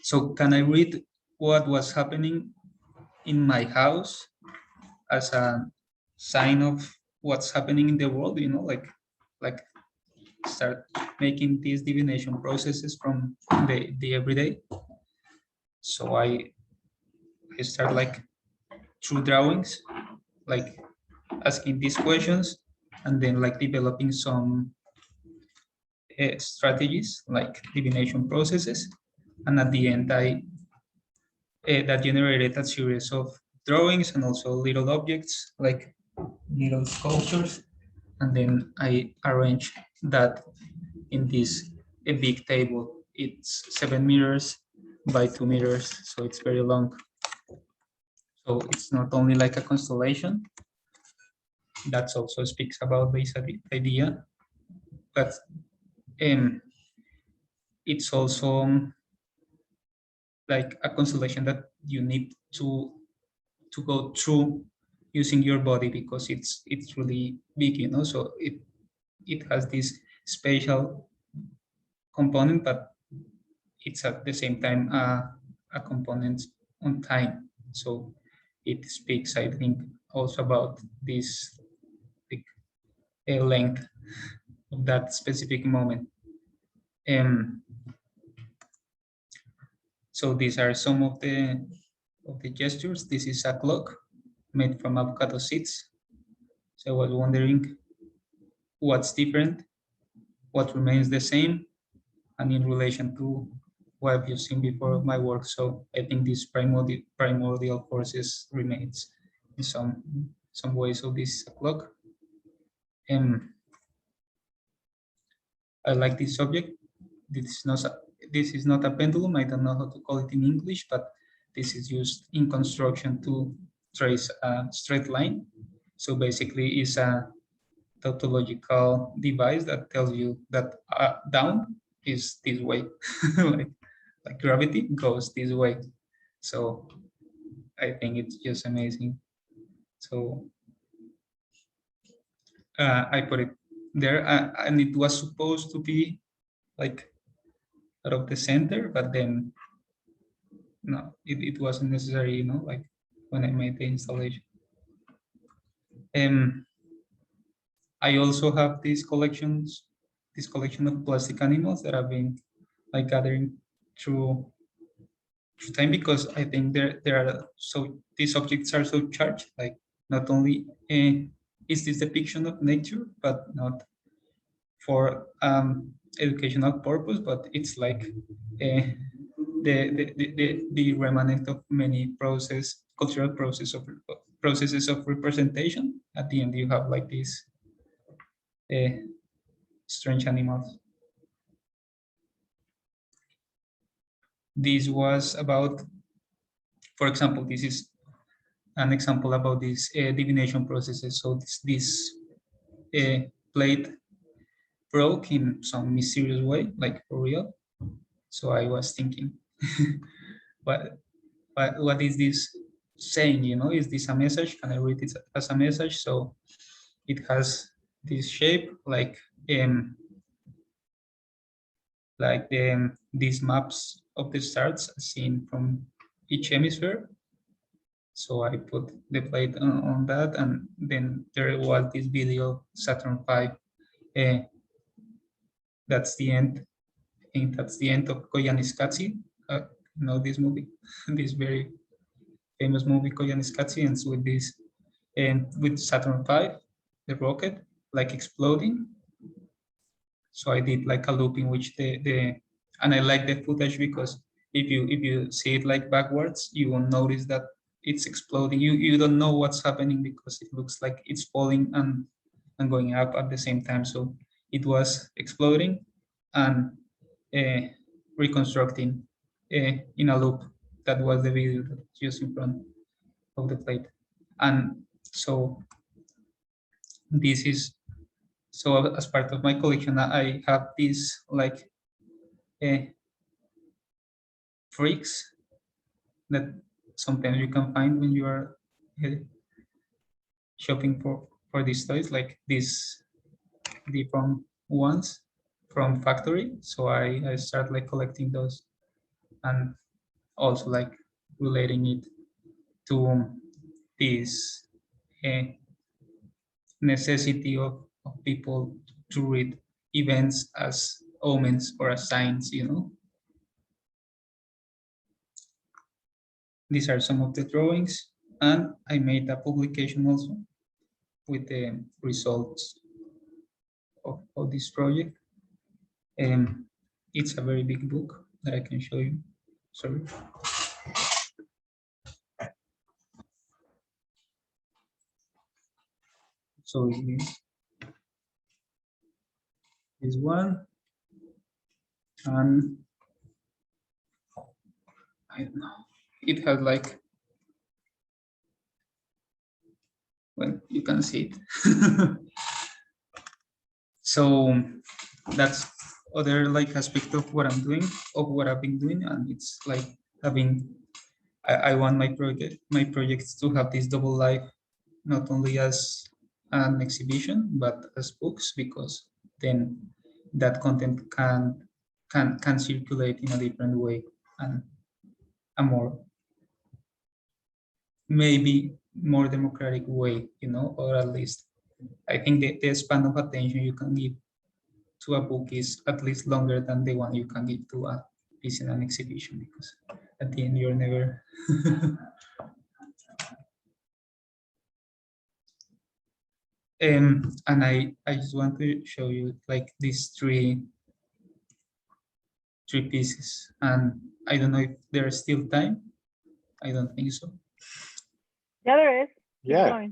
So can I read what was happening in my house as a sign of what's happening in the world, you know, like start making these divination processes from the everyday. So I start like through drawings, like asking these questions, and then like developing some strategies like divination processes. And at the end, I that generated a series of drawings and also little objects like little sculptures. And then I arranged that in this a big table. It's 7 meters by 2 meters, so it's very long. So it's not only like a constellation, that also speaks about this idea, but it's also like a constellation that you need to go through using your body because it's really big, you know. So it has this spatial component, but it's at the same time a component on time. So it speaks, I think, also about this big length of that specific moment. So these are some of the gestures. This is a clock made from avocado seeds. So I was wondering what's different, what remains the same, and in relation to what you've seen before of my work. So I think this primordial forces remains in some ways of this clock. I like this object. This is this is not a pendulum. I don't know how to call it in English, but this is used in construction to trace a straight line. So basically, it's a tautological device that tells you that down is this way, like gravity goes this way. So I think it's just amazing. So I put it there, and it was supposed to be like out of the center, but then no, it wasn't necessary, you know, like when I made the installation. I also have this collection of plastic animals that I've been like gathering through time, because I think there are, so these objects are so charged, like not only is this depiction of nature, but not for educational purpose, but it's like the remnant of many cultural processes of representation. At the end, you have like these strange animals. This was about, for example, this is an example about these divination processes. So this plate broke in some mysterious way, like for real. So I was thinking, what is this saying? You know, is this a message? Can I read it as a message? So it has this shape, like these maps of the stars seen from each hemisphere. So I put the plate on that, and then there was this video Saturn V. That's the end. I think that's the end of Koyaanisqatsi. You know this movie, this very famous movie Koyaanisqatsi ends with this, with Saturn V, the rocket, like exploding. So I did like a loop in which and I like the footage because if you see it like backwards, you will notice that it's exploding. You don't know what's happening because it looks like it's falling and going up at the same time. So it was exploding and reconstructing in a loop. That was the video that was just in front of the plate. And so this is, so as part of my collection, I have these like freaks that sometimes you can find when you are shopping for these toys, like these different ones from factory. So I start like collecting those, and also like relating it to this necessity of people to read events as omens or as signs, you know. These are some of the drawings, and I made a publication also with the results of this project. It's a very big book that I can show you. Sorry. So this one, and I don't know, it has like, well, you can see it. So that's other like aspect of what I'm doing, of what I've been doing, and it's like having, I want my projects to have this double life, not only as an exhibition but as books, because then that content can circulate in a different way and a more, maybe more democratic way, you know, or at least I think the span of attention you can give to a book is at least longer than the one you can give to a piece in an exhibition, because at the end you're never and I just want to show you like these three pieces, and I don't know if there's still time. I don't think so. Yeah, there is. Yeah,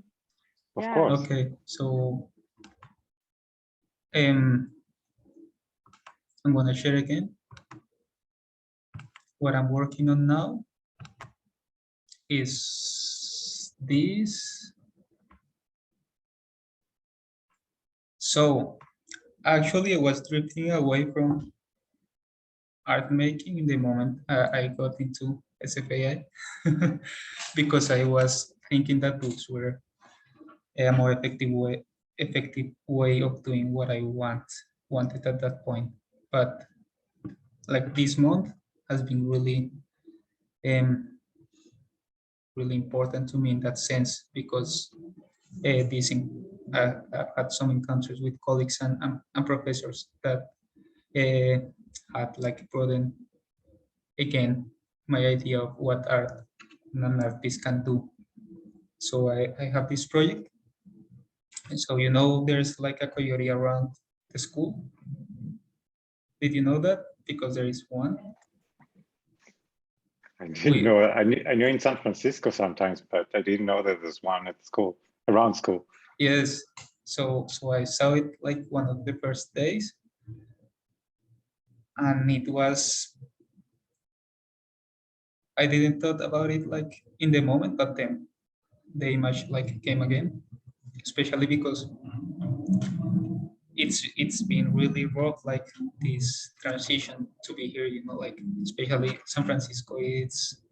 of course. Okay, so I'm gonna share again. what I'm working on now is this. So actually, I was drifting away from art making in the moment I got into SFAA because I was thinking that books were a more effective way of doing what I wanted at that point. But like this month has been really really important to me in that sense, because I've had some encounters with colleagues and professors that had like broadened again my idea of what art and an artist can do. So I have this project, and so there's like a coyote around the school. Did you know that? Because there is one. I didn't know. I knew in San Francisco sometimes, but I didn't know that there's one at school, around school. Yes. So I saw it like one of the first days, and it was, I didn't thought about it like in the moment, but then the image like came again, especially because it's been really rough, like this transition to be here, like especially San Francisco, it's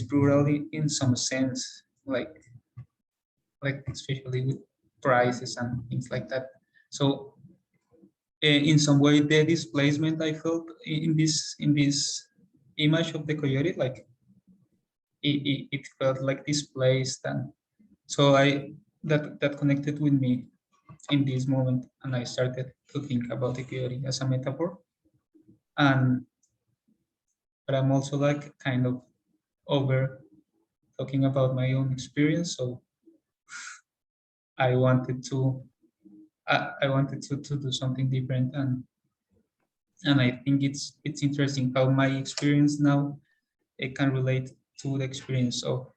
brutal in some sense, like especially with prices and things like that. So in some way, the displacement I felt in this image of the coyote, like it felt like displaced, and so that connected with me in this moment, and I started to think about the coyote as a metaphor. But I'm also like kind of over talking about my own experience, so I wanted to do something different, and I think it's interesting how my experience now it can relate to the experience of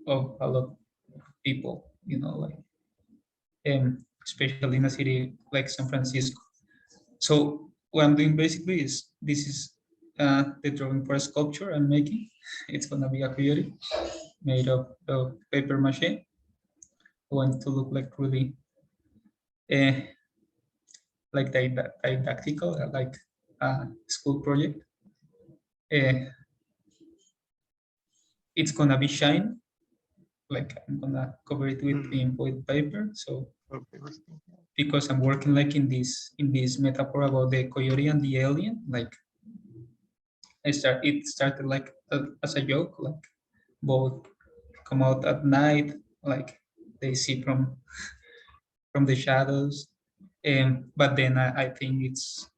a lot of people, like especially in a city like San Francisco. So what I'm doing basically is this is the drawing for a sculpture I'm making. It's gonna be a coyote made of paper mache. I want it to look like really like didactical, like a school project. It's gonna be shine, like I'm gonna cover it with foil paper. So because I'm working like in this metaphor about the coyote and the alien, like it started like as a joke, like both come out at night, like they see from the shadows, but then I think it's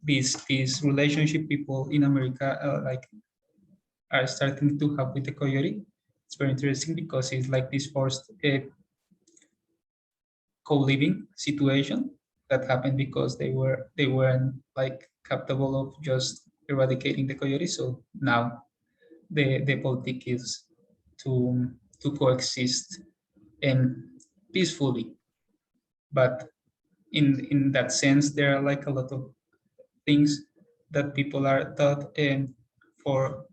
this relationship people in America like are starting to have with the coyote. It's very interesting because it's like this forced co-living situation that happened because they weren't like capable of just eradicating the coyote. So now the politic is to coexist peacefully. But in that sense, there are like a lot of things that people are taught for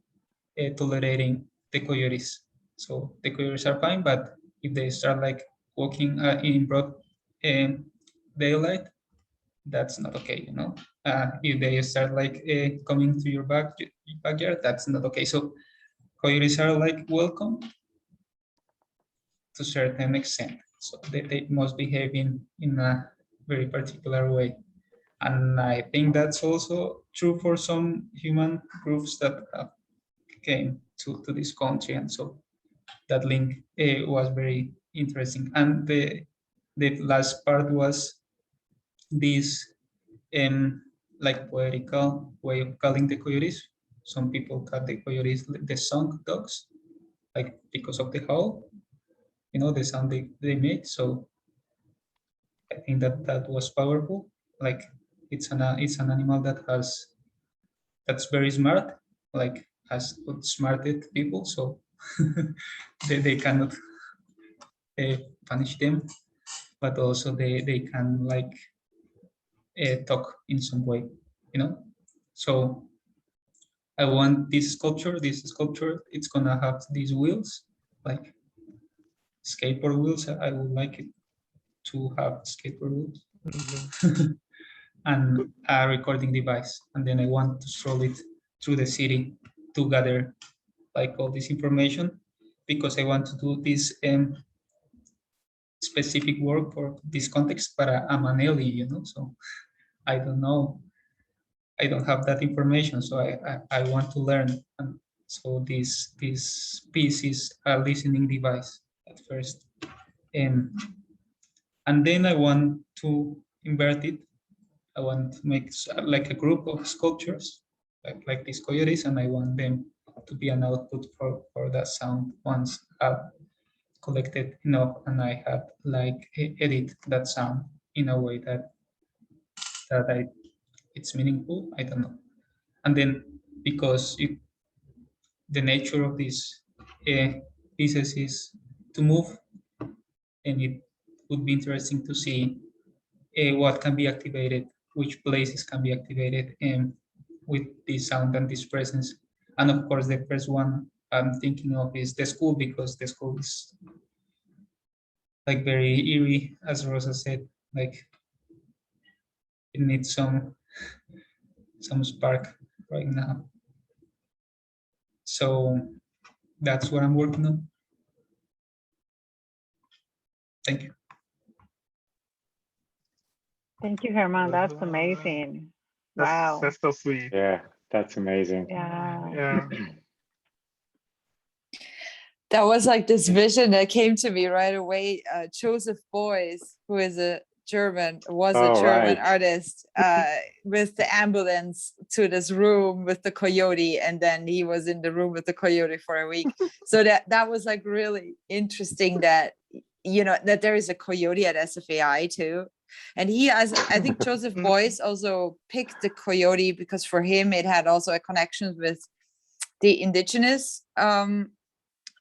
tolerating the coyotes. So the coyotes are fine, but if they start like walking in broad daylight, that's not okay, if they start like coming to your backyard, that's not okay. So coyotes are like welcome to a certain extent. So they must behave in a very particular way. And I think that's also true for some human groups that came to this country. And so that link was very interesting. And the last part was this like poetical way of calling the coyotes. Some people call the coyotes the song dogs, like because of the howl, the sound they make. So I think that was powerful. Like it's an animal that's very smart, like has outsmarted people. So they cannot punish them, but also they can like talk in some way, So I want this sculpture, it's gonna have these wheels, like skateboard wheels. I would like it to have skateboard wheels. And a recording device. And then I want to stroll it through the city to gather like all this information, because I want to do this specific work for this context, but I'm an alien, you know, so I don't know. I don't have that information, so I want to learn. And so this piece is a listening device at first. And then I want to invert it. I want to make like a group of sculptures, like these coyotes, and I want them to be an output for that sound once I've collected enough and I have like edit that sound in a way that it's meaningful. I don't know. And then because the nature of these pieces is to move, and it would be interesting to see what can be activated, which places can be activated with this sound and this presence. And of course, the first one I'm thinking of is the school, because the school is like very eerie, as Rosa said, like it needs some spark right now. So that's what I'm working on. Thank you. Thank you, Germán. That's amazing. Wow. That's so sweet. Yeah, that's amazing. Yeah. That was like this vision that came to me right away. Joseph Beuys, who is a German Right. artist, with the ambulance to this room with the coyote, and then he was in the room with the coyote for a week. So that was like really interesting that, you know, that there is a coyote at SFAI too. And he has, I think Joseph Beuys also picked the coyote because for him it had also a connection with the indigenous,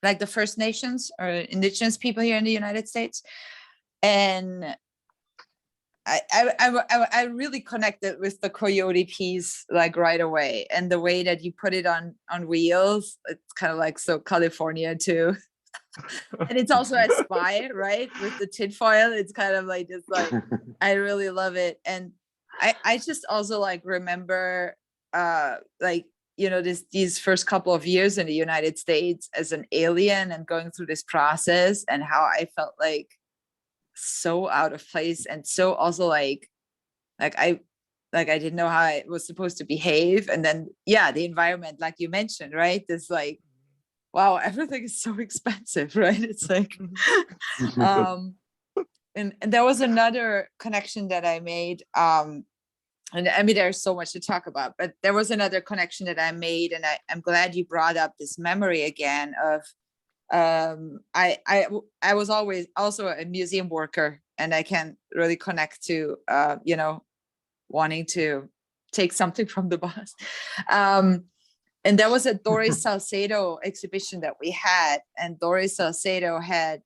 like the First Nations or indigenous people here in the United States. And I really connected with the coyote piece like right away, and the way that you put it on wheels, it's kind of like so California too. And it's also a spy, right, with the tinfoil. It's kind of like just like I really love it. And I just also like remember like, you know, these first couple of years in the United States as an alien and going through this process, and how I felt like so out of place, and so also like I didn't know how I was supposed to behave. And then yeah, the environment, like you mentioned, right, this like, wow, everything is so expensive, right? It's like and there was another connection that I made, and I mean, there's so much to talk about, but there was another connection that I made, and I'm glad you brought up this memory again of I was always also a museum worker, and I can really connect to you know, wanting to take something from the boss. And there was a Doris Salcedo exhibition that we had, and Doris Salcedo had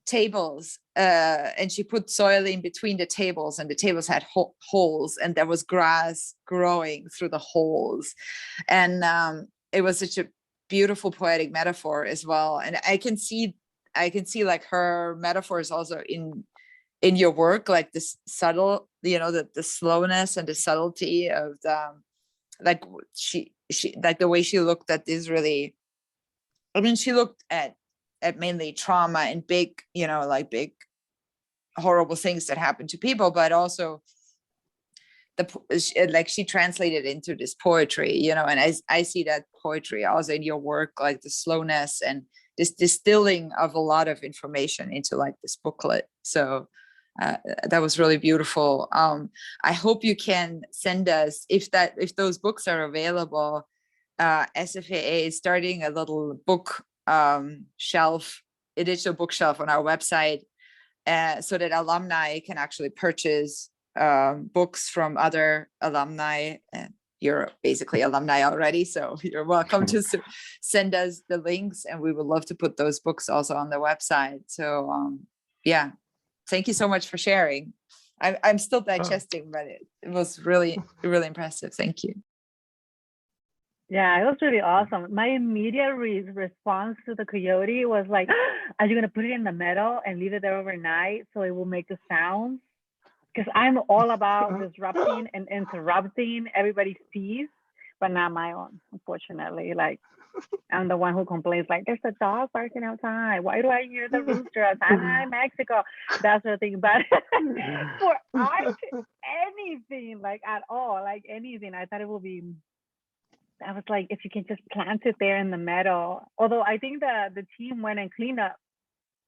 tables, and she put soil in between the tables, and the tables had holes, and there was grass growing through the holes. And it was such a beautiful poetic metaphor as well. And I can see like her metaphors also in your work, like this subtle, you know, the slowness and the subtlety of the, like she like the way she looked at this really, I mean, she looked at mainly trauma and big, you know, like big horrible things that happen to people, but also like she translated into this poetry, you know. And I see that poetry also in your work, like the slowness and this distilling of a lot of information into like this booklet. So that was really beautiful. I hope you can send us, if those books are available. SFAA is starting a little book digital bookshelf on our website, so that alumni can actually purchase books from other alumni. You're basically alumni already, so you're welcome to send us the links, and we would love to put those books also on the website. So yeah, thank you so much for sharing. I'm still digesting, but it was really, really impressive. Thank you. Yeah, it was really awesome. My immediate response to the coyote was like, are you going to put it in the metal and leave it there overnight so it will make the sounds? Because I'm all about disrupting and interrupting everybody's peace, but not my own, unfortunately. Like, I'm the one who complains, like, there's a dog barking outside. Why do I hear the rooster outside? I'm in Mexico. That's the thing. But for art, anything, like at all, like anything, I thought it would be, I was like, if you can just plant it there in the meadow. Although I think the team went and cleaned up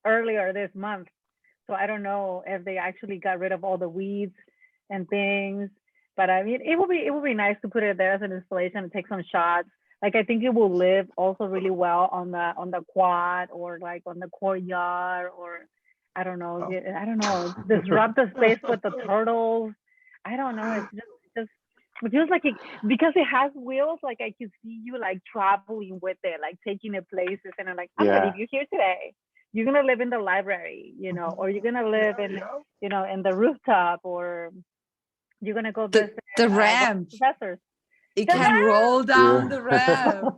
earlier this month. So I don't know if they actually got rid of all the weeds and things. But I mean, it would be nice to put it there as an installation and take some shots. Like, I think it will live also really well on the quad or like on the courtyard, or I don't know, disrupt the space with the turtles. I don't know. It's just it feels like because it has wheels, like I can see you like traveling with it, like taking it places, and I'm like, I'm gonna leave you here today. You're gonna live in the library, or you're gonna live in in the rooftop, or you're gonna go visit the ramp. Professors. It can roll down the ramp.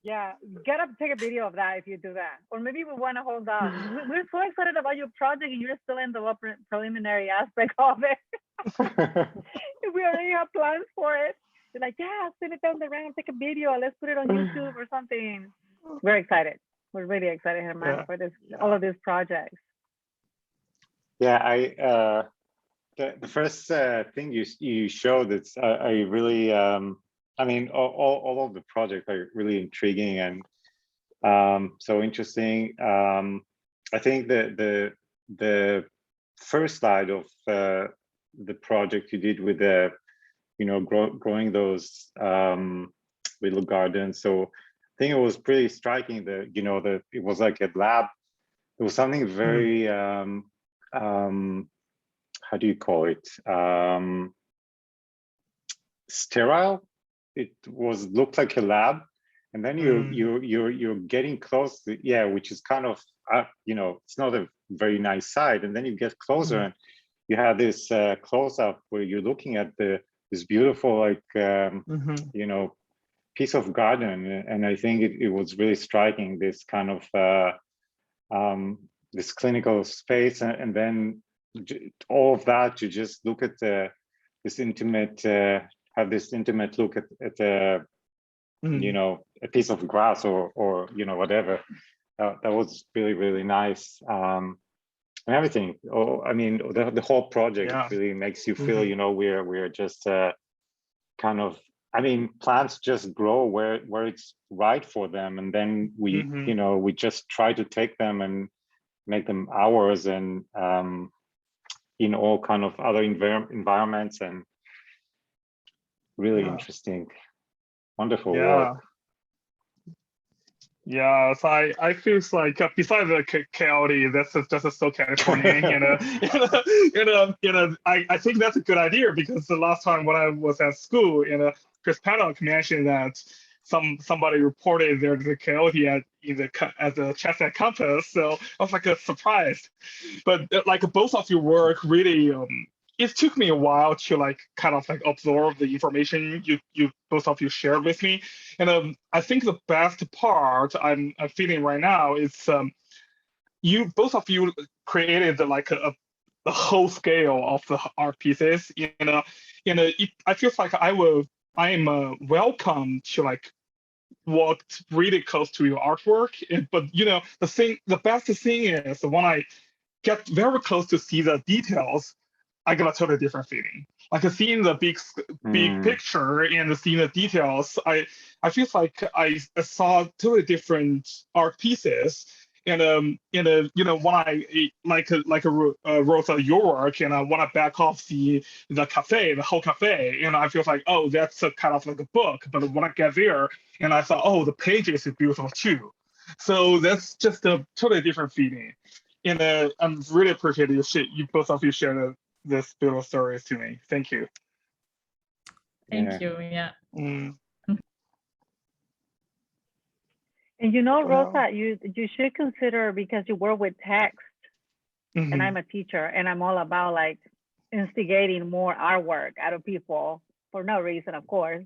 Yeah, gotta take a video of that if you do that. Or maybe we want to hold on. We're so excited about your project and you're still in the preliminary aspect of it. We already have plans for it. You're like, yeah, send it down the ramp, take a video, let's put it on YouTube or something. We're excited. We're really excited, Germán, for all of these projects. Yeah, the first thing you showed, it's I really I mean, all of the projects are really intriguing and so interesting. I think the first slide of the project you did with the growing those little gardens, so I think it was pretty striking. It was like a lab. It was something very how do you call it? Sterile. It looked like a lab, and then you're getting close to, which is kind of it's not a very nice side, and then you get closer and you have this close up where you're looking at this beautiful like piece of garden, and I think it was really striking, this kind of this clinical space, and then all of that to just look at this intimate have this intimate look at a piece of grass or whatever. That was really nice, and everything. I mean, the whole project really makes you feel we're just kind of, I mean, plants just grow where it's right for them, and then we we just try to take them and make them ours, and in all kind of other environments, and really interesting, wonderful work. Yeah, so I feel like besides the chaotic, that's just so Californian, I think that's a good idea, because the last time when I was at school, Chris Paddock mentioned that somebody reported there's a coyote at the Chestnut campus, so I was like surprised. But like both of your work really, it took me a while to like kind of like absorb the information you both of you shared with me, and I think the best part I'm feeling right now is you both of you created like a whole scale of the art pieces. I feel like I'm welcome to like walk really close to your artwork, but the best thing is when I get very close to see the details, I got a totally different feeling. Like seeing the big picture and seeing the details, I feel like I saw totally different art pieces. And when I like Rosa, your work, and I want to back off the whole cafe, and I feel like, oh, that's a kind of like a book. But when I get there, and I thought, oh, the pages are beautiful too. So that's just a totally different feeling. And I'm really appreciative you both of you shared this beautiful stories to me. Thank you. Thank you. Yeah. And Rosa, you should consider, because you work with text, and I'm a teacher, and I'm all about like instigating more artwork out of people for no reason, of course.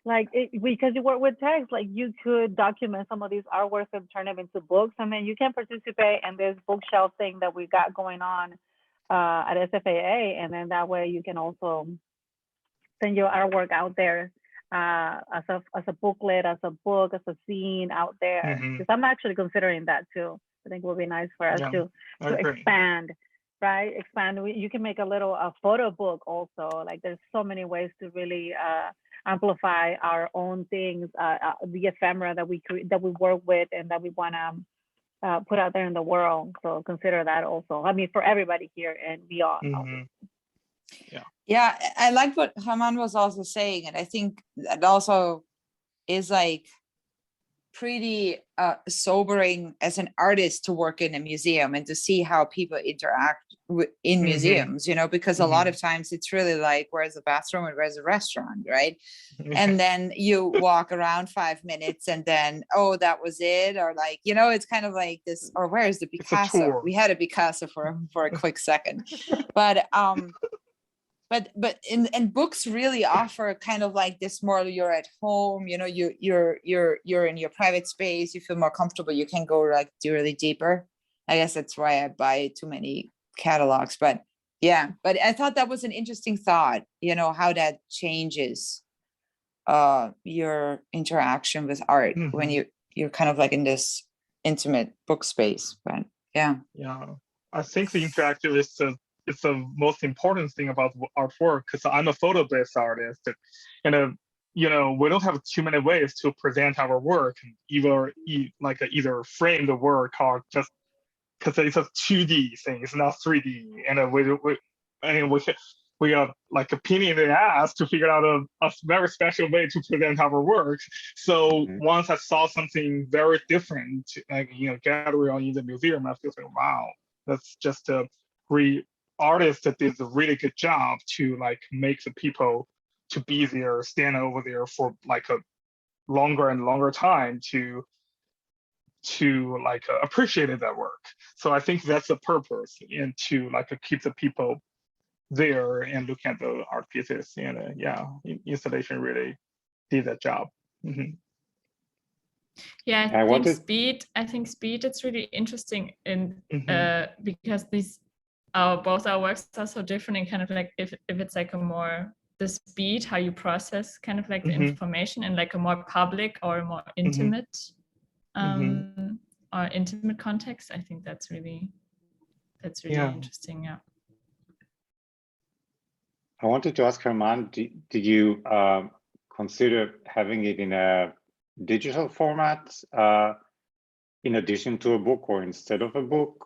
like because you work with text, like you could document some of these artworks and turn them into books, and then you can participate in this bookshelf thing that we got going on at SFAA, and then that way you can also send your artwork out there as a booklet, as a book, as a zine out there. Because I'm actually considering that too. I think it would be nice for us to expand, right? Expand. You can make a photo book also. Like there's so many ways to really amplify our own things, the ephemera that we work with and that we want to put out there in the world. So consider that also. I mean, for everybody here and beyond. Yeah, I like what Germán was also saying, and I think that also is like pretty sobering as an artist to work in a museum and to see how people interact in museums, you know, because a lot of times it's really like, where's the bathroom and where's the restaurant, right? And then you walk around 5 minutes and then, oh, that was it, or like, you know, it's kind of like this, or where's the Picasso? We had a Picasso for a quick second, but and books really offer kind of like this more, you're at home, you know, you're in your private space, you feel more comfortable, you can go like really deeper. I guess that's why I buy too many catalogs, but yeah, but I thought that was an interesting thought, you know, how that changes your interaction with art when you're kind of like in this intimate book space. But yeah, I think the interactive is the most important thing about artwork, because I'm a photo-based artist, and you know, we don't have too many ways to present our work, either frame the work or just because it's a 2D thing, it's not 3D, and we are like a pain in the ass to figure out a very special way to present our work. So once I saw something very different, like, you know, gallery or in the museum, I feel like, wow, that's just a great artist that did a really good job to like make the people to be there, stand over there for like a longer and longer time to like appreciate that work. So I think that's the purpose, and to like keep the people there and look at the art pieces. And installation really did that job. Yeah, I think speed it's really interesting in because these both our works are so different, and kind of like if it's like a more the speed, how you process kind of like the information in like a more public or a more intimate or intimate context, I think that's really interesting. Yeah. I wanted to ask Germán, did you consider having it in a digital format in addition to a book or instead of a book?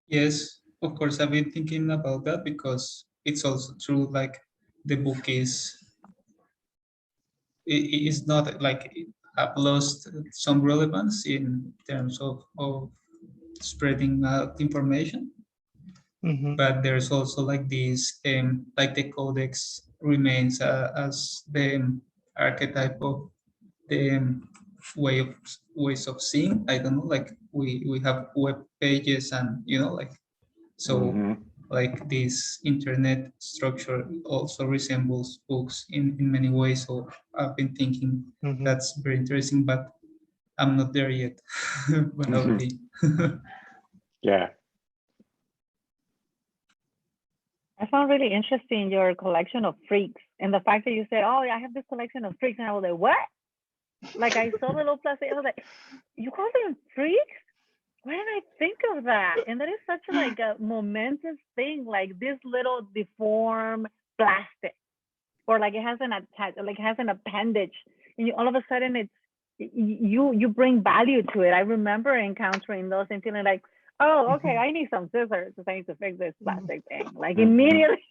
Yes, of course, I've been thinking about that, because it's also true, like the book is not like have lost some relevance in terms of spreading out information. But there's also like this, like the codex remains as the archetype of the ways of seeing. I don't know, like we have web pages, and you know, like so like this internet structure also resembles books in many ways. So I've been thinking that's very interesting, but I'm not there yet. But I'll be. Yeah. I found really interesting your collection of freaks, and the fact that you said, "Oh, I have this collection of freaks," and I was like, "What?" Like I saw the little plastic, I was like, "You call them freaks? Why didn't I think of that?" And that is such like a momentous thing, like this little deformed plastic, or like it has an appendage, and all of a sudden you bring value to it. I remember encountering those and feeling like, oh, okay, I need some scissors because I need to fix this plastic thing. Like immediately,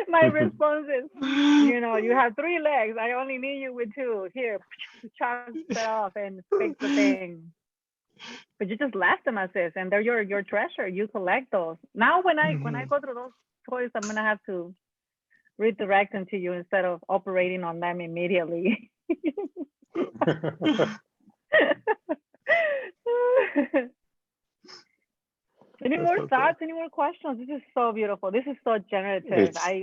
my response is, you know, you have 3 legs. I only need you with 2. Here, chop that off and fix the thing. But you just left them as is, and they're your treasure. You collect those. Now, when I go through those toys, I'm gonna have to redirect them to you instead of operating on them immediately. Any more thoughts? Any more questions? This is so beautiful. This is so generative. I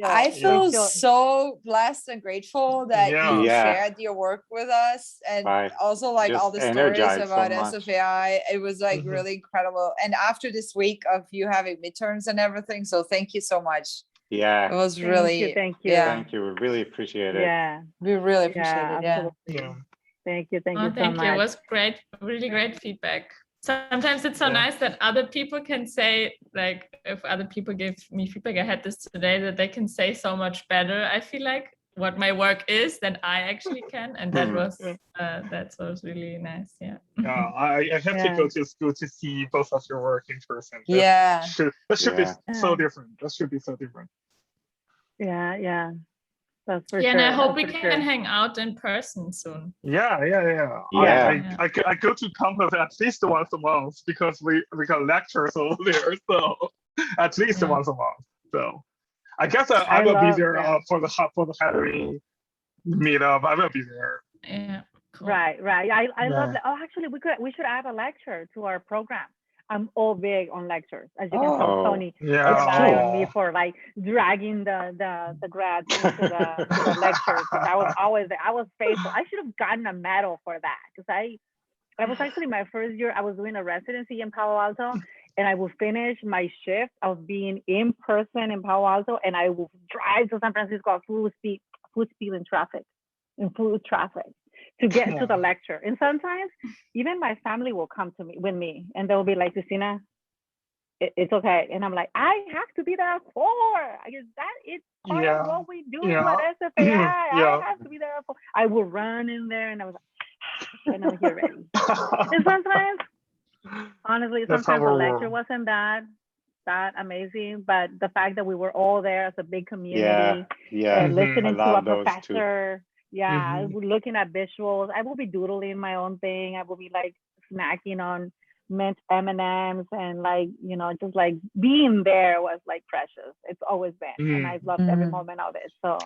I feel so blessed and grateful that you shared your work with us, and also like just all the stories about so SFAI. It was like really incredible. And after this week of you having midterms and everything, so thank you so much. Yeah, it was really thank you. Yeah. Thank you. We really appreciate it. Yeah, we really appreciate it. Absolutely. Thank you so much. Thank you. It was great, really great feedback. Sometimes it's so nice that other people can say, like, if other people give me feedback, I had this today, that they can say so much better, I feel like, what my work is than I actually can. And that was really nice. Yeah. I have to go to school to see both of your work in person. That should be so different. That should be so different. Yeah. That's for sure. And I hope we can hang out in person soon. Yeah. I go to campus at least once a month because we got lectures over there, so at least once a month. So I guess I will be there for the Halloween meetup. I will be there. Yeah. Cool. Right. I love that. Oh, actually, we should add a lecture to our program. I'm all big on lectures, as you can tell. Tony on me for like dragging the grads into the lectures. I was faithful. I should have gotten a medal for that, because I was actually my first year. I was doing a residency in Palo Alto, and I would finish my shift. I was being in person in Palo Alto, and I would drive to San Francisco full speed in traffic, to get to the lecture. And sometimes even my family will come to me and they'll be like, Cristina, it's okay. And I'm like, I have to be there at 4. I guess that is part of what we do at SFAI. I have to be there at 4. I will run in there and I was like, and I'm here ready. And sometimes, honestly, the lecture wasn't that amazing, but the fact that we were all there as a big community and listening to a professor. Yeah, looking at visuals. I will be doodling my own thing. I will be like snacking on mint M&Ms and like, just like being there was like precious. It's always been, and I've loved every moment of it. So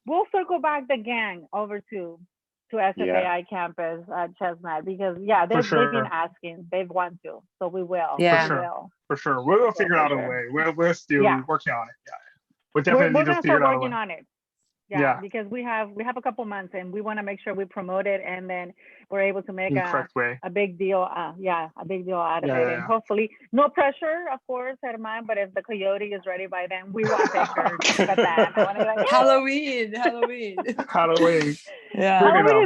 we'll circle back the gang over to SFAI campus at Chestnut, because they've been asking, they've wanted to, so we will. For sure. We'll figure out a way. We're still working on it. We're definitely gonna start working on it. Because we have a couple months and we want to make sure we promote it, and then we're able to make a big deal. A big deal out of it. And hopefully, no pressure, of course, Germán, but if the coyote is ready by then, we want pictures. Halloween. Halloween. Halloween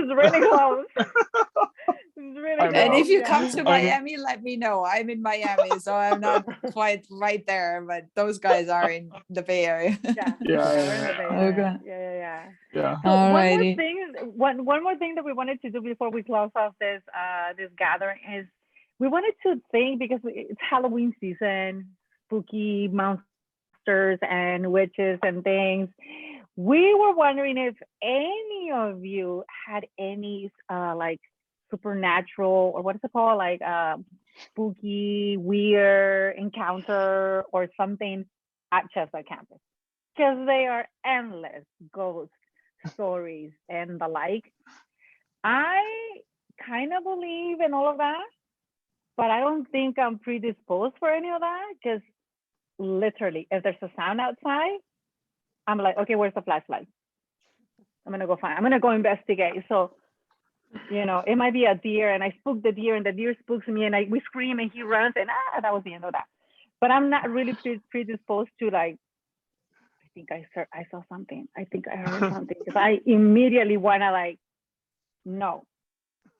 is really close. And if you come to Miami, let me know. I'm in Miami, so I'm not quite right there, but those guys are in the Bay Area. So one more thing that we wanted to do before we close off this gathering is we wanted to think, because it's Halloween season, spooky monsters and witches and things. We were wondering if any of you had any like supernatural, or what is it called, like spooky, weird encounter or something at Chestnut campus, because they are endless ghost stories and the like. I kind of believe in all of that, but I don't think I'm predisposed for any of that, because literally, if there's a sound outside, I'm like, okay, where's the flashlight? I'm gonna go investigate. So, it might be a deer and I spook the deer and the deer spooks me and we scream and he runs and that was the end of that. But I'm not really predisposed to like, I think I saw something. I think I heard something, because I immediately want to like know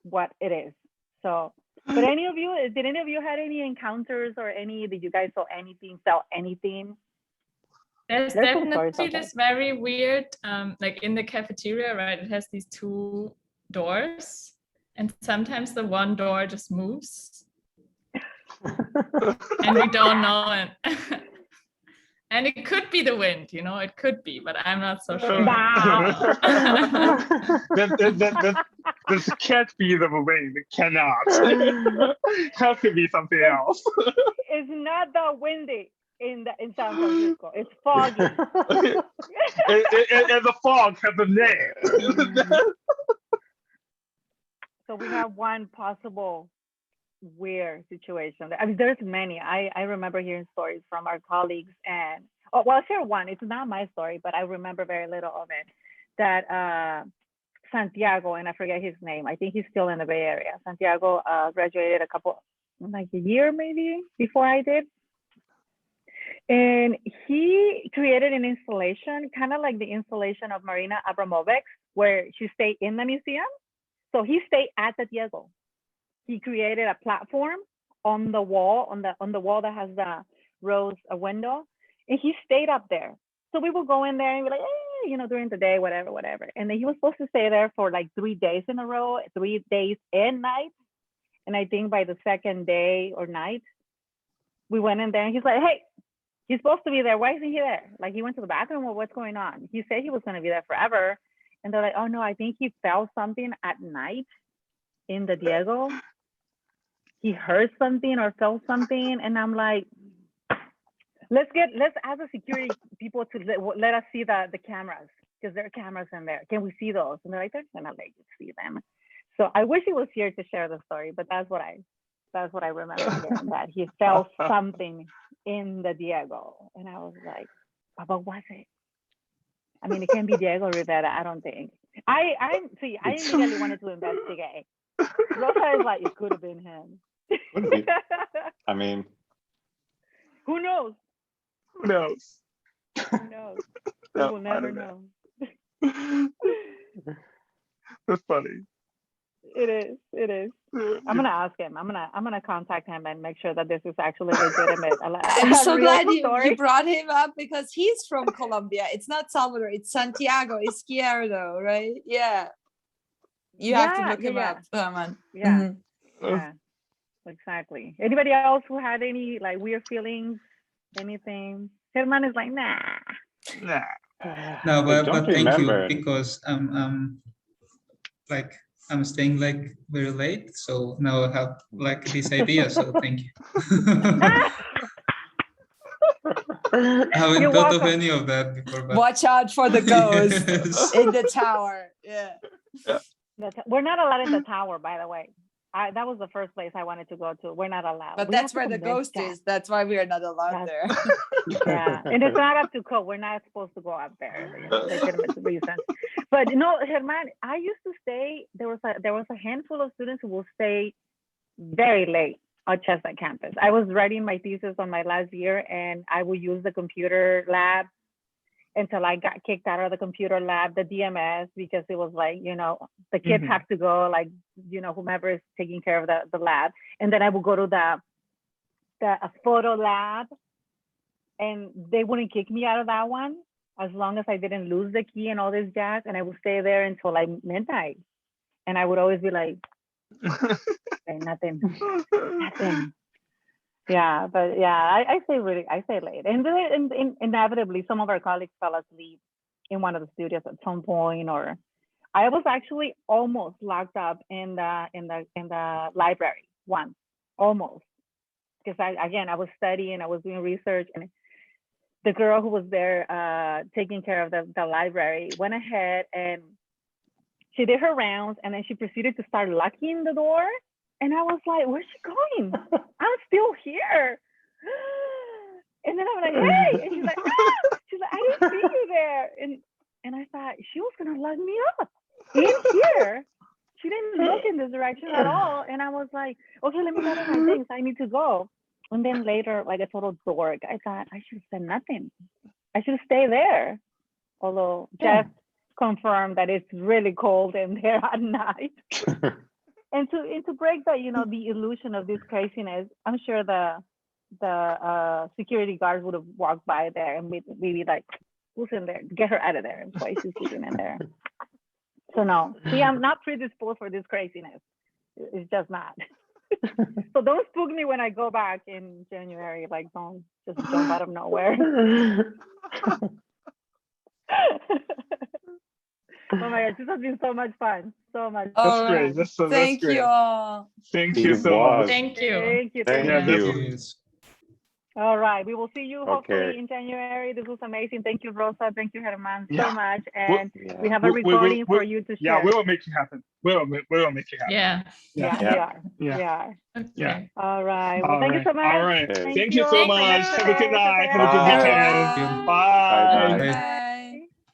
what it is. So, but did any of you had any encounters or did you guys saw anything, felt anything? There's definitely this very weird, like in the cafeteria, right? It has these 2 doors, and sometimes the one door just moves, and we don't know it. And it could be the wind, it could be, but I'm not so sure. This can't be the wind. It cannot. It has to be something else. It's not that windy in San Francisco. It's foggy. And the fog has a name. So we have one possible weird situation. I mean, there's many. I remember hearing stories from our colleagues and well, I'll share one. It's not my story, but I remember very little of it. That Santiago, and I forget his name. I think he's still in the Bay Area. Santiago graduated like a year maybe before I did. And he created an installation, kind of like the installation of Marina Abramovic, where she stayed in the museum. So he stayed at the Diego. He created a platform on the wall, on the wall that has the rose, a window, and he stayed up there. So we would go in there and be like, hey, you know, during the day, whatever. And then he was supposed to stay there for like 3 days in a row, 3 days and nights. And I think by the second day or night, we went in there and he's like, hey, he's supposed to be there. Why isn't he there? Like, he went to the bathroom, or what's going on? He said he was going to be there forever. And they're like, oh no, I think he felt something at night in the Diego. He heard something or felt something. And I'm like, let's ask the security people to let us see the cameras, because there are cameras in there. Can we see those? And they're like, they're gonna let you see them. So I wish he was here to share the story, but that's what I remember hearing, that he felt something in the Diego. And I was like, but what was it? I mean, it can't be Diego Rivera, I don't think. I immediately wanted to investigate. Rosa is like, it could have been him. Would be. I mean, who knows? Who knows? Who knows? We No, will never know. That's funny. It is. I'm gonna ask him. I'm gonna contact him and make sure that this is actually legitimate. I'm so glad you brought him up, because he's from Colombia. It's not Salvador, it's Santiago Izquierdo, right? Yeah. You have to look him up, Germán. Yeah. Yeah. Exactly. Anybody else who had any like weird feelings? Anything? Germán is like, nah. No, but thank remember. you, because like I'm staying like very late, so now I have like this idea. So thank you. I haven't thought of any of that before. But watch out for the ghost yes. in the tower. Yeah. We're not allowed in the tower, by the way. That was the first place I wanted to go to. We're not allowed. But that's where the ghost is. That's why we are not allowed there. Yeah, and it's not up to code. We're not supposed to go up there. Legitimate reason. But no, Germán, I used to stay. There was a handful of students who will stay very late at Chestnut campus. I was writing my thesis on my last year, and I would use the computer lab until I got kicked out of the computer lab, the DMS, because it was like, you know, the kids have to go, like, you know, whomever is taking care of the lab. And then I would go to the photo lab, and they wouldn't kick me out of that one as long as I didn't lose the key and all this jazz. And I would stay there until like midnight. And I would always be like, okay, nothing. Yeah, but yeah, I say late, and inevitably some of our colleagues fell asleep in one of the studios at some point, or I was actually almost locked up in the library once, almost, because I was studying, I was doing research, and the girl who was there taking care of the library went ahead and she did her rounds, and then she proceeded to start locking the door. And I was like, where's she going? I'm still here. And then I'm like, hey. And she's like, ah. She's like, I didn't see you there. And I thought she was going to lock me up in here. She didn't look in this direction at all. And I was like, okay, let me gather my things. I need to go. And then later, like a total dork, I thought I should have said nothing. I should stay there. Although Jeff confirmed that it's really cold in there at night. And to break the, you know, the illusion of this craziness, I'm sure the security guards would have walked by there and maybe like, who's in there? Get her out of there. Why she's sitting in there? So no, see, I'm not predisposed for this craziness. It's just not. So don't spook me when I go back in January. Like, don't just jump out of nowhere. Oh my gosh, this has been so much fun. So much fun. That's great. That's great. Thank you all. Thank you so much. Thank you. Thank you. Thank Yeah, you. All right. We will see you hopefully Okay. in January. This was amazing. Thank you, Rosa. Thank you, Germán, Yeah. so much. We- And we have a recording for you to Yeah, share. we will make it happen. We will make it happen. Yeah. Yeah, Yeah. we are. Yeah. We are. Okay. Yeah. All right. Well, All thank you right. so much. All right. Okay. Thank you so Thank much. you. Have a good night. Have a good Bye. weekend. Thank you. Bye. Bye-bye. Bye. Bye.